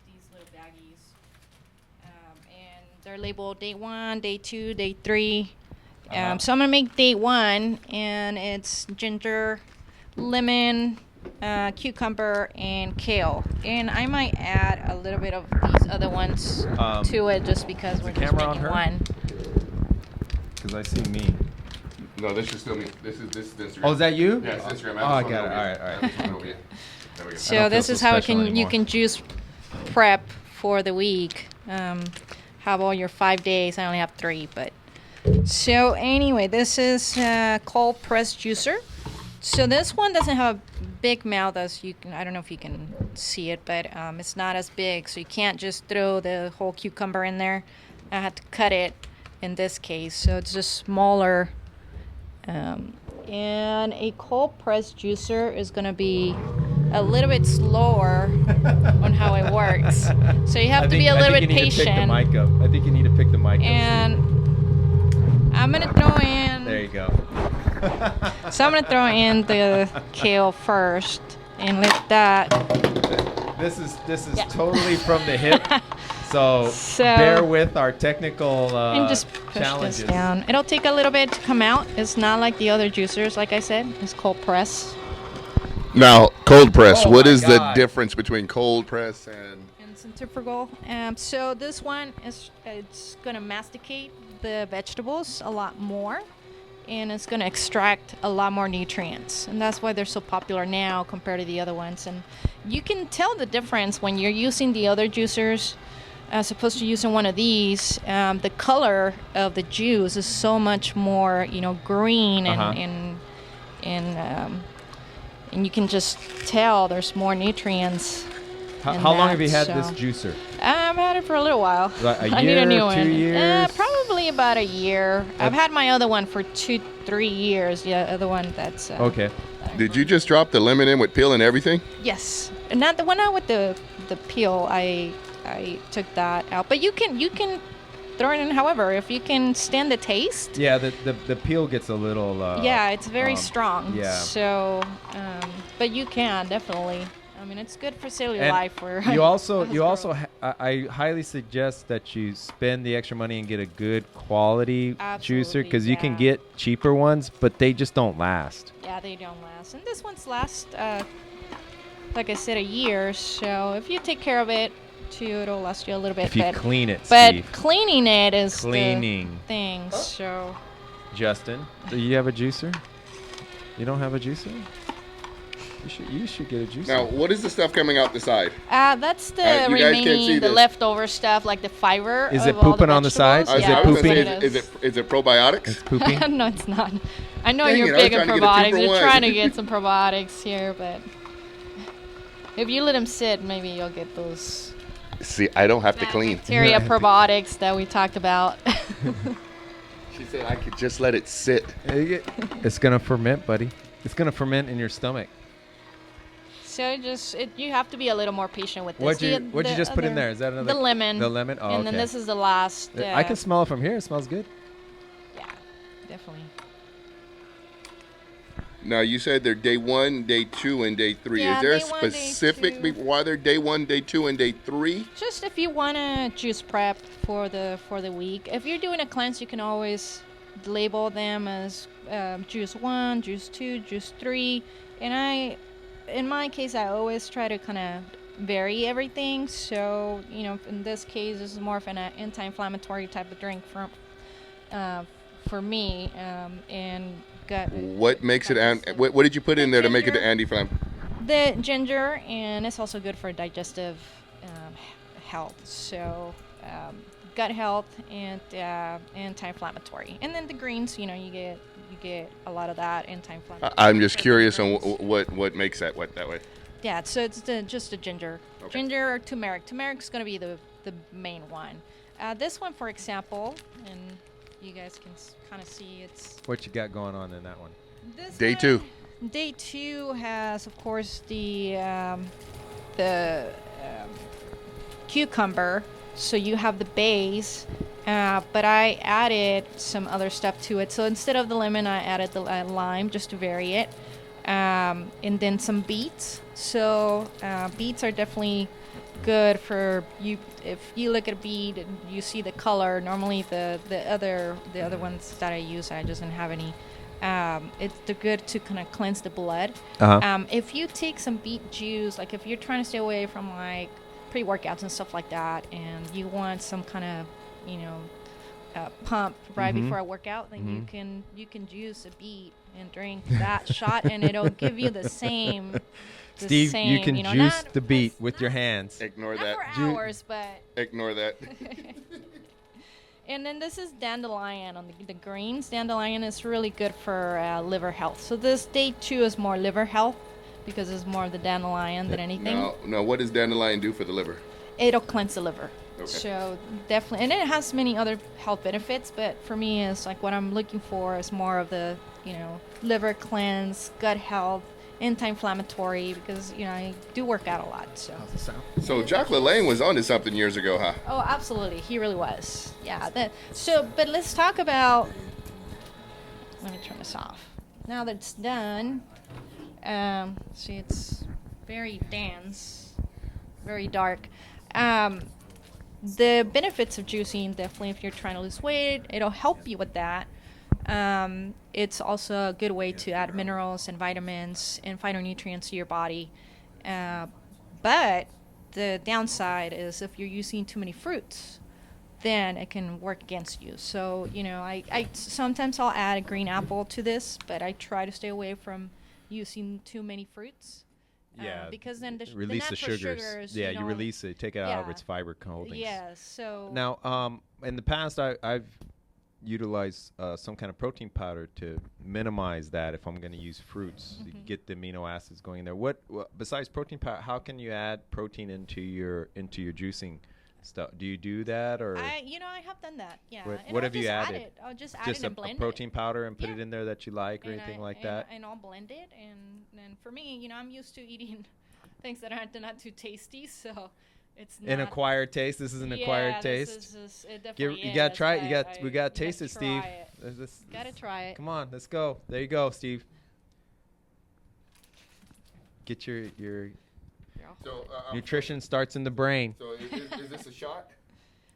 these little baggies, and they're labeled day 1, day 2, day 3. So I'm gonna make day 1, and it's ginger, lemon, cucumber, and kale. And I might add a little bit of these other ones to it, just because we're the just camera on making her? one. Because I see me. No, this is still me. This is Instagram. Oh, is that you? Yeah, it's Instagram. Oh, I got it. All right. There we go. So don't this feel is so how special you anymore. can juice prep for the week. Have all your 5 days. I only have 3, but so anyway, this is cold press juicer. So this one doesn't have a big mouth as you can. I don't know if you can see it, but it's not as big, so you can't just throw the whole cucumber in there. I had to cut it in this case, so it's just smaller. And a cold press juicer is going to be a little bit slower on how it works. So you have to be a little bit patient. I think you need to pick the mic up. And I'm going to throw in. There you go. So I'm going to throw in the kale first and let that. This is Yeah. totally from the hip. So, So- bear with our technical And just push challenges. this down. It'll take a little bit to come out. It's not like the other juicers, like I said. It's cold press. Now, cold press. Oh what my is God. the difference between cold press and? And centrifugal. So this one it's gonna masticate the vegetables a lot more, and it's gonna extract a lot more nutrients, and that's why they're so popular now compared to the other ones. And you can tell the difference when you're using the other juicers as opposed to using one of these. The color of the juice is so much more, green and you can just tell there's more nutrients. How long have you had this juicer? I've had it for a little while. Like a I year, need a new 2 one. years? Probably about a year. I've had my other one for 2-3 years. Yeah, other one that's Okay. Did you just drop the lemon in with peel and everything? Yes, and not the one out with the peel. I took that out, but you can throw it in. However, if you can stand the taste. Yeah, the peel gets a little. Yeah, it's very strong. yeah. So, but you can definitely. I mean, it's good for cellulite. For You also I highly suggest that you spend the extra money and get a good quality juicer, because you can get cheaper ones, but they just don't last. Yeah, they don't last. And this one's last, like I said, a year. So if you take care of it, too, it'll last you a little bit. If you clean it, but Steve. cleaning it is Cleaning the thing. So Justin, do you have a juicer? You don't have a juicer? You should get a juicer. Now, what is the stuff coming out the side? that's the you guys can't see remaining, the this. leftover stuff, like the fiber. Is of it all the pooping on the side? vegetables. Is I it was gonna pooping? say, is it probiotics? It's pooping? No, it's not. I know Dang you're it, I was big on trying to get a probiotics. 2-for-1. You're trying to get some probiotics here, but if you let them sit, maybe you'll get those See, I don't have to clean. bacteria probiotics that we talked about. She said I could just let it sit. It's gonna ferment, buddy. It's gonna ferment in your stomach. So you have to be a little more patient with this. What'd you just put in there? Is that another? The lemon. The lemon. Oh, and then okay. this is the last. I can smell it from here. It smells good. Yeah, definitely. Now, you said they're day 1, day 2, and day 3. Yeah, is there a day 1, day specific 2. why they're day 1, day 2, and day 3? Just if you want to juice prep for the week. If you're doing a cleanse, you can always label them as juice 1, juice 2, juice 3. And in my case, I always try to kind of vary everything. So, in this case, this is more of an anti-inflammatory type of drink for me. And What makes it? What did you put in there to make it the anti-inflammatory? The ginger, and it's also good for digestive health. So gut health and anti-inflammatory. And then the greens, you get a lot of that anti-inflammatory. I'm just curious on what makes that that way. Yeah, so it's just a ginger. Okay. Ginger or turmeric. Turmeric's going to be the main one. This one, for example, and you guys can kind of see it's... What you got going on in that one? Day 2. Day 2 has, of course, the cucumber. So you have the base, but I added some other stuff to it. So instead of the lemon, I added the lime just to vary it. And then some beets. So beets are definitely good for you. If you look at a beet and you see the color, normally the other ones that I use, I doesn't have any. They're good to kind of cleanse the blood. Uh-huh. If you take some beet juice, like if you're trying to stay away from like pre-workouts and stuff like that, and you want some kind of pump right before a workout, then you can juice a beet and drink that shot, and it'll give you the same. Steve, you can juice the beet with your hands. Ignore not that. for hours, but. Ignore that. And then this is dandelion on the greens. Dandelion is really good for liver health. So this day 2 is more liver health because it's more of the dandelion than anything. Now, what does dandelion do for the liver? It'll cleanse the liver. Okay. So definitely, and it has many other health benefits, but for me, it's like what I'm looking for is more of the, liver cleanse, gut health, anti-inflammatory, because, I do work out a lot, so. So Jack LaLanne was onto something years ago, huh? Oh, absolutely. He really was. Yeah. But let's talk about, let me turn this off. Now that it's done, see, it's very dense, very dark. The benefits of juicing, definitely, if you're trying to lose weight, it'll help you with that. It's also a good way to add minerals and vitamins and phytonutrients to your body. But the downside is if you're using too many fruits, then it can work against you. So, I sometimes I'll add a green apple to this, but I try to stay away from using too many fruits. Because then release the the sugars. Yeah, you release it, take it out of its fiber holdings. Yeah, so now, in the past, I've utilized some kind of protein powder to minimize that if I'm going to use fruits to get the amino acids going in there. What besides protein powder? How can you add protein into your juicing stuff? Do you do that or? I have done that. Yeah. What have you added? I'll just add it and blend a protein powder and put it in there that you like or and anything like that. And I'll blend it, and for me, I'm used to eating things that aren't not too tasty, so. It's not an acquired taste. This is an acquired taste. It definitely you gotta try it. We gotta you taste it, Steve. Gotta try it. Come on, let's go. There you go, Steve. Get your nutrition starts in the brain. So is this a shot?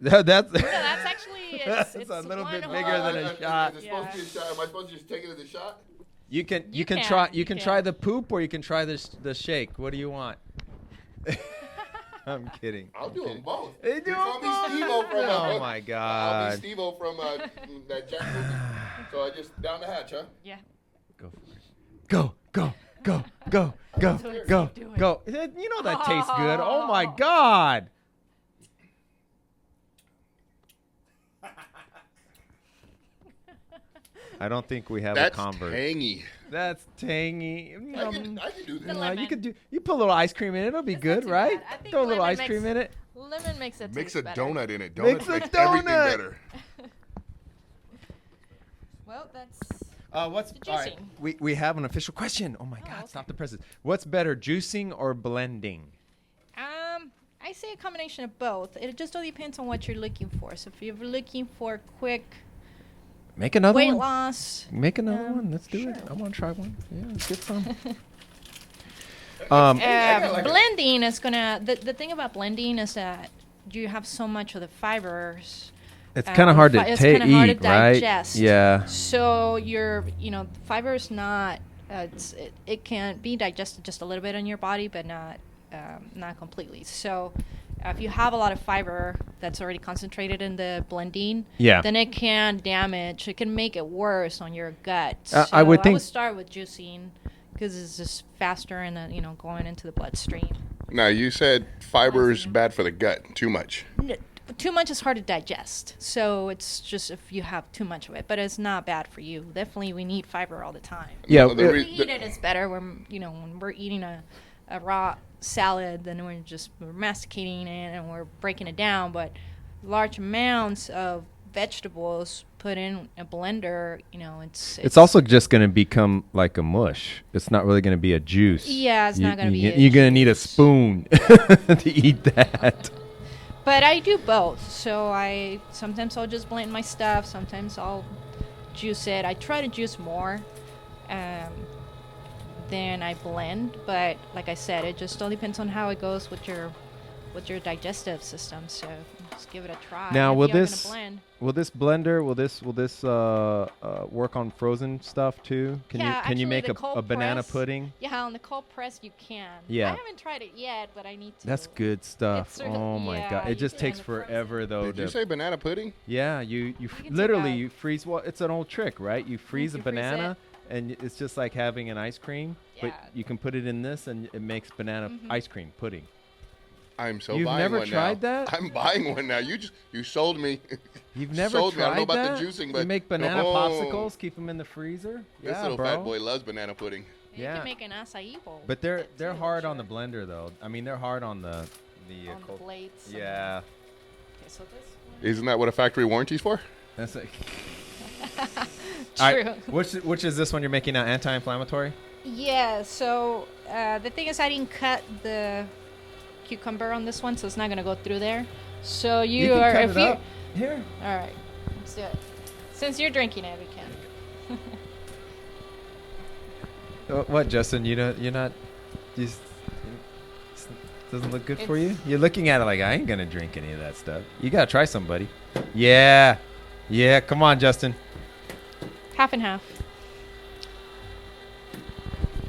That's actually it's a little bit bigger than a shot. Is it supposed to be a shot? Am I supposed to just take it as a shot? You can try the poop or you can try the shake. What do you want? I'm kidding. I'll do them both. They do them both. Oh my God. I'll be Steve-O from that Jack movie. So I just down the hatch, huh? Yeah. Go for it. Go. You know that tastes good. Oh my God. I don't think we have a convert. That's tangy. That's tangy. I can do that. You put a little ice cream in it. It'll be good, right? Throw a little ice cream in it. Lemon makes it Mix taste a better. donut in it. Mix Donuts a makes donut. everything better. Well, that's what's the all right, juicing. we have an official question. Oh my God! okay. Stop the presses. What's better, juicing or blending? I say a combination of both. It just all depends on what you're looking for. So if you're looking for quick Make another weight one. loss, Make another one. Let's do it. sure. I want to try one. Yeah, let's get some. blending is gonna. The thing about blending is that you have so much of the fibers. It's kind of hard to it's kinda hard to eat, right? digest. Yeah. So fiber is not. It can be digested just a little bit in your body, but not completely. So if you have a lot of fiber that's already concentrated in the blending, then it can damage. It can make it worse on your gut. So I would start with juicing because it's just faster and going into the bloodstream. Now you said fiber is bad for the gut. Too much. Too much is hard to digest, so it's just if you have too much of it, but it's not bad for you. Definitely, we need fiber all the time. Yeah, When we eat it, it's better. When we're eating a raw salad, then we're masticating it and we're breaking it down. But large amounts of vegetables put in a blender, it's also just going to become like a mush. It's not really going to be a juice. Yeah, it's not going to be. You're going to need a spoon to eat that. But I do both. So sometimes I'll just blend my stuff. Sometimes I'll juice it. I try to juice more than I blend. But like I said, it just all depends on how it goes with your digestive system. So just give it a try. Now, will this blender work on frozen stuff too? Can you make a banana pudding? Yeah, on the cold press you can. Yeah. I haven't tried it yet, but I need to. That's good stuff. Oh my God! It just takes forever though. Did you say banana pudding? Yeah, you literally you freeze. Well, it's an old trick, right? You freeze a banana, and it's just like having an ice cream, but you can put it in this, and it makes banana ice cream pudding. I'm so You've buying never one tried now. that? I'm buying one now. You sold me. You've never sold tried me. I don't know that? about the juicing, but you make banana popsicles, keep them in the freezer. This little fat boy loves banana pudding. You can make an acai bowl. But they're hard on the blender though. I mean, they're hard on the on the blades. Yeah. Okay, so this one. Isn't that what a factory warranty's for? That's like. True. Which is this one you're making now? Anti-inflammatory? Yeah. So the thing is, I didn't cut the cucumber on this one, so it's not gonna go through there. So you can cut it up. Here. All right, let's do it. Since you're drinking it, we can. What, Justin? You're not. Just doesn't look good for you. You're looking at it like I ain't gonna drink any of that stuff. You gotta try some, buddy. Yeah. Come on, Justin. half and half.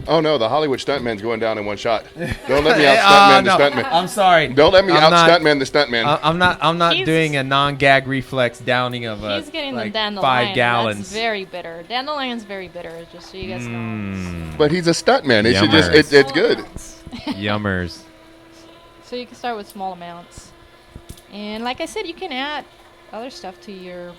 Oh no, the Hollywood stuntman's going down in one shot. Don't let me out stuntman the stuntman. I'm sorry. Don't let me I'm out not- stuntman the stuntman. I'm not He's- doing a non-gag reflex downing of He's getting like the dandelion. 5 gallons. That's very bitter. Dandelion's very bitter, just so you guys know. But he's a stuntman. It should Yummers. just it's good. Yummers. So you can start with small amounts. And like I said, you can add other stuff to your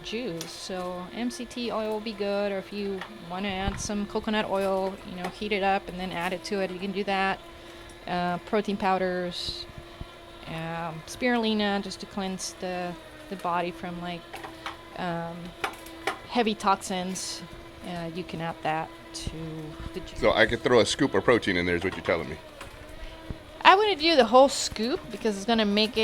juice. So MCT oil will be good, or if you want to add some coconut oil, heat it up and then add it to it, you can do that. Protein powders, spirulina, just to cleanse the body from like heavy toxins. You can add that to the juice. So I could throw a scoop of protein in there is what you're telling me. I wouldn't do the whole scoop because it's going to make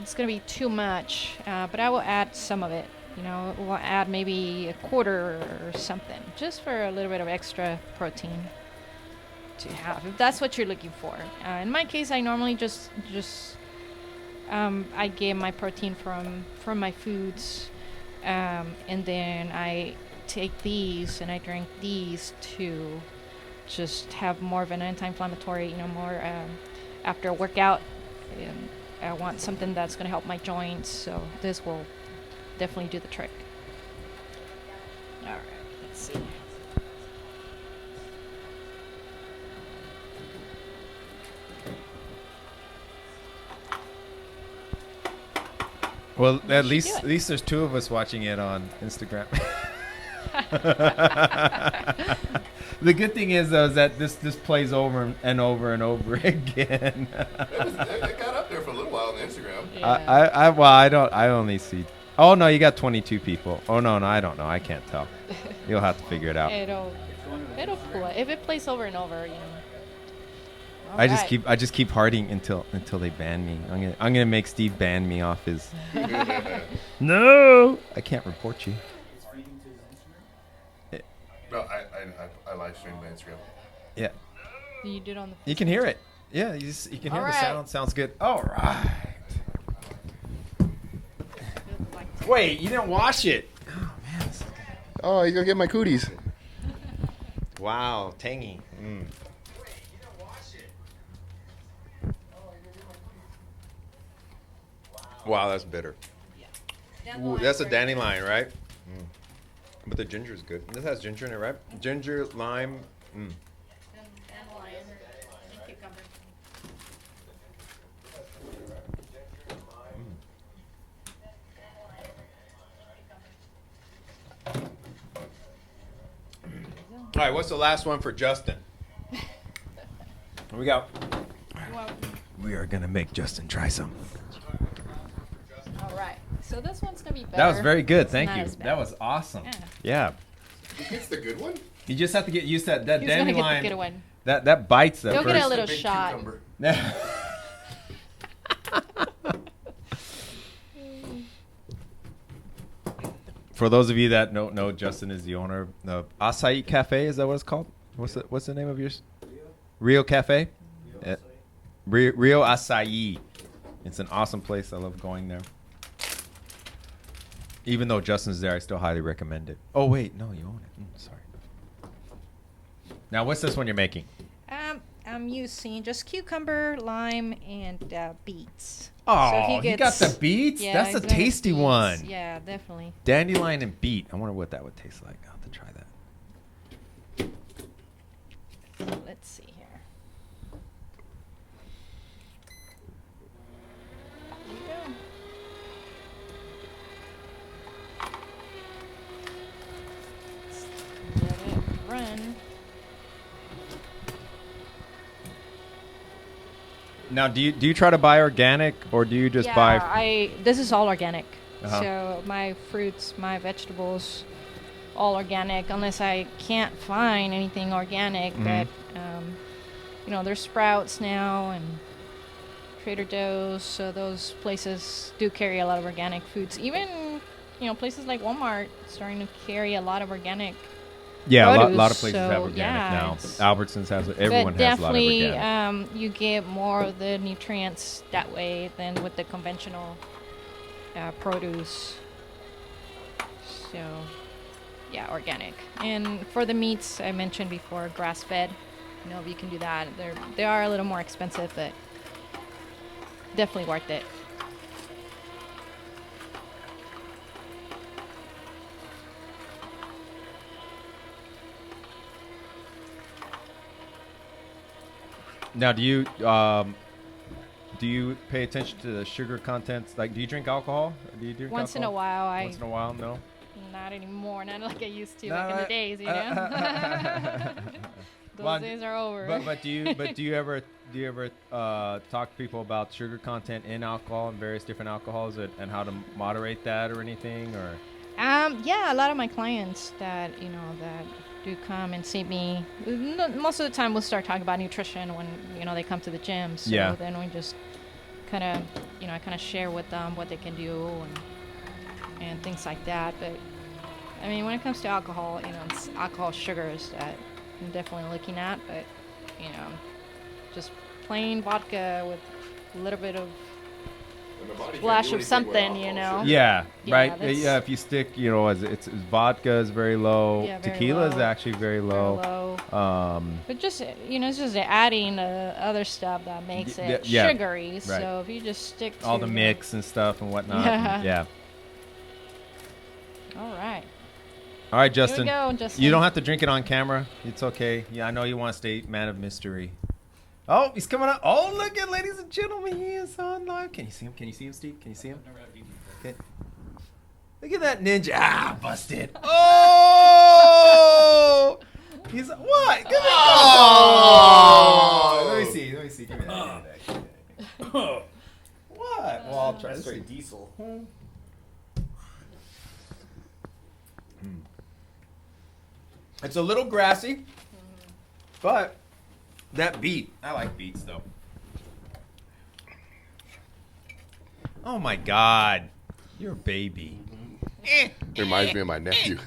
it's going to be too much, but I will add some of it. We'll add maybe a quarter or something, just for a little bit of extra protein to have, if that's what you're looking for. In my case, I normally just I get my protein from my foods, and then I take these and I drink these to just have more of an anti-inflammatory, more after a workout. I want something that's going to help my joints, so this will definitely do the trick. All right, let's see. Well, at least there's 2 of us watching it on Instagram. The good thing is though is that this plays over and over and over again. It got up there for a little while on Instagram. Yeah. I only see. Oh no, you got 22 people. Oh no, I don't know. I can't tell. You'll have to figure it out. It'll play. If it plays over and over, All I right. just keep hearting until they ban me. I'm gonna make Steve ban me off his. No, I can't report you. No, I live stream on Instagram. Yeah, You did on the. you can hear it. Yeah, you can hear All the right. sound. Sounds good. All right. Wait, you didn't wash it. Oh man. This is good. Oh, you're gonna get my cooties. Wow, tangy. Wow, that's bitter. Ooh, that's a dandelion, right? But the ginger is good. This has ginger in it, right? Ginger, lime. All right, what's the last one for Justin? We got. We are gonna make Justin try some. All right. So this one's gonna be better. That was very good. It's Thank not you. as bad. That was awesome. Yeah. Yeah. It's the good one. You just have to get used to that He's gonna get the dandelion. good one. That bites that Go get first. a little Big shot. cucumber. For those of you that don't know, Justin is the owner of the Acai Cafe. Is that what it's called? What's the name of yours? Rio Cafe. Rio Acai. It's an awesome place. I love going there. Even though Justin's there, I still highly recommend it. Oh wait, no, you own it. Sorry. Now, what's this one you're making? I'm using just cucumber, lime, and beets. Oh, he got the beets? Yeah, That's he's a gonna tasty beets. one. Yeah, definitely. Dandelion and beet. I wonder what that would taste like. I'll have to try that. So let's see here. There you go. Let it run. Now, do you try to buy organic or do you just buy? This is all organic. Uh-huh. So my fruits, my vegetables, all organic. Unless I can't find anything organic, but there's Sprouts now and Trader Joe's. So those places do carry a lot of organic foods. Even places like Walmart starting to carry a lot of organic. Yeah, produce, a lot of places so, have organic yeah, now. it's- Albertsons has it. Everyone but has a lot of definitely, organic. you get more of the nutrients that way than with the conventional produce. So Yeah, organic. And for the meats I mentioned before, grass fed. You know, if you can do that, they are a little more expensive, but definitely worth it. Now, do you pay attention to the sugar contents? Like, do you drink alcohol? Do you drink Once in a alcohol? while, Once in a while, no. not anymore, not like I used to No, back in the days, you know. Those Well, days are over. But do you ever talk to people about sugar content in alcohol and various different alcohols and how to moderate that or anything or? Yeah, a lot of my clients that that do come and see me. Most of the time, we'll start talking about nutrition when they come to the gym. So Yeah. then we just kind of I kind of share with them what they can do and things like that. But I mean, when it comes to alcohol, it's alcohol sugars that I'm definitely looking at. But just plain vodka with a little bit of splash of something, Yeah, Yeah, right. that's- Yeah, if you stick, it's vodka is very low. Yeah, very Tequila is low. actually very low. low. But just it's just adding other stuff that makes it yeah, sugary. right. So if you just stick to All the mix and stuff and whatnot. Yeah. Yeah. All right. All right, Justin. Here we go, Justin. You don't have to drink it on camera. It's okay. Yeah, I know you want to stay man of mystery. Oh, he's coming up. Oh, look at, ladies and gentlemen, he is on live. Can you see him? Can you see him, Steve? Can you see him? Okay. Look at that ninja. Ah, busted. Oh! He's what? Give me oh! Let me see. Let me see. Give me that. What? Well, I'll try straight diesel. It's a little grassy, but that beet. I like beets though. Oh my God, you're a baby. Reminds me of my nephew.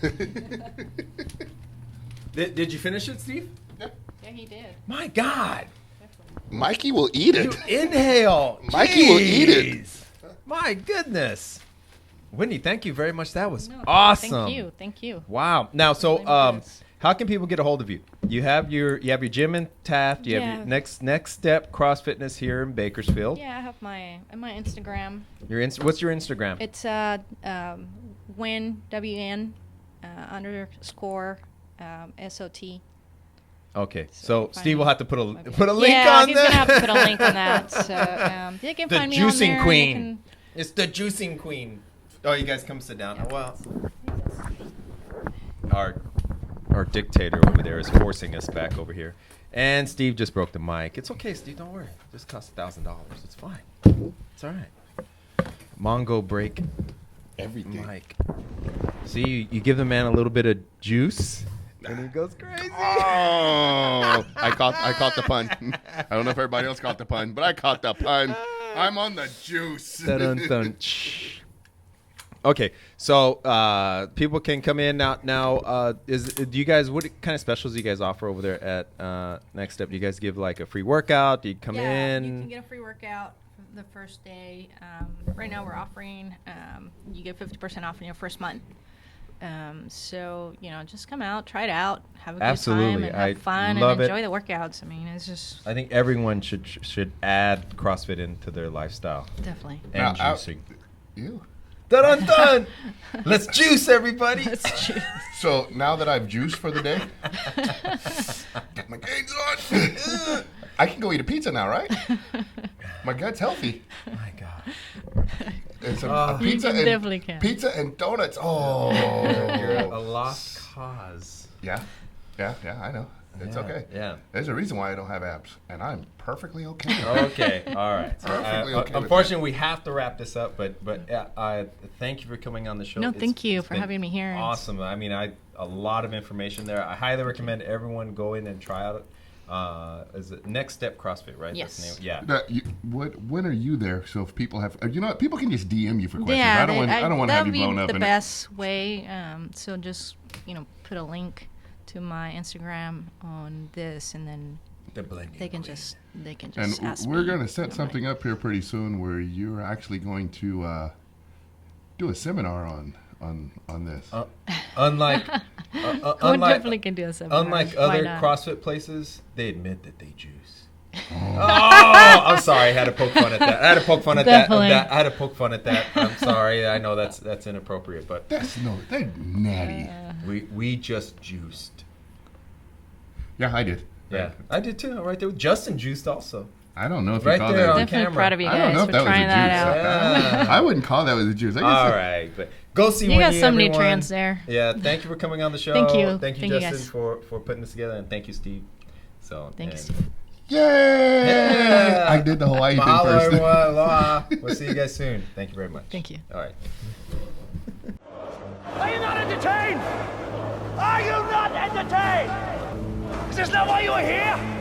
Did you finish it, Steve? Yeah, he did. My God. Mikey will eat You it. inhale. Mikey will eat it. Jeez. My goodness. Wendy, thank you very much. That was No, awesome. Thank you. Wow. Now, so Yes. how can people get a hold of you? You have your gym in Taft. You have Yeah. your next step CrossFitness here in Bakersfield. Yeah, I have my Instagram. What's your Instagram? It's Wen WN underscore SOT. Okay, So so find Steve will me. have to put a link Yeah, on he's that. gonna have to put a link on that. So you can The find me on juicing there. queen. You It's the juicing queen. Oh, you guys come sit down. Oh, well, our dictator over there is forcing us back over here. And Steve just broke the mic. It's okay, Steve. Don't worry. It just cost $1,000. It's fine. It's all right. Mongo break Everything. mic. See, you give the man a little bit of juice, and he goes crazy. Oh, I caught the pun. I don't know if everybody else caught the pun, but I caught the pun. I'm on the juice. Dun-dun-dun. Okay, so people can come in now. Do you guys, what kind of specials do you guys offer over there at Next Step? Do you guys give like a free workout? Do you come in? you can get a free workout the first day. Right now we're offering you get 50% off in your first month. So just come out, try it out, have a good Absolutely. time, and have I fun love and it. enjoy the workouts. I mean, it's just I think everyone should add CrossFit into their lifestyle definitely. and Now, juicing. Ew. Dun dun dun! Let's juice, everybody. So now that I've juiced for the day, get my gains on. I can go eat a pizza now, right? My gut's healthy. My God. It's a pizza You and definitely can. pizza and donuts. Oh, You're a lost cause. yeah, I know. It's Yeah, okay. yeah. There's a reason why I don't have abs, and I'm perfectly okay. Okay, all right. So, Perfectly okay with unfortunately, we have to wrap this up, but thank you for coming on the show. No, thank you for been having me here. Awesome. I mean, a lot of information there. I highly recommend everyone go in and try out. Is it Next Step CrossFit, right? Yes. That's the name. Now, when are you there? So if people have, people can just DM you for questions. Yeah, I don't want to have you blown that up. would be in the it. best way. So just put a link to my Instagram on this, and then The blending they can queen. just And ask we're me. going to set something up here pretty soon where you're actually going to do a seminar on this. Unlike We definitely can do a seminar. Unlike Why other not? CrossFit places, they admit that they juice. Oh, I'm sorry. I had to poke fun at that. I had to poke fun at that. I'm sorry. I know that's inappropriate, but That's natty. we just juiced. Yeah, I did. Yeah, I did too. Right there. Justin juiced also. I don't know if Right you call there that. on Definitely camera. proud of you I don't know guys if for that was a trying that juice. out. Yeah. I wouldn't call that was a juice. I guess All right, but go see You got Wendy, some everyone. nutrients there. Yeah, thank you for coming on the show. Thank you. Thank you, Thank you, Justin, guys. for putting this together, and thank you, Steve. So Thank you, and- Steve. Yay! Yeah. I did the Hawaii thing Mahalo, first. everyone. Aloha. We'll see you guys soon. Thank you very much. Thank you. All right. Are you not entertained? Are you not entertained? Is this not why you are here?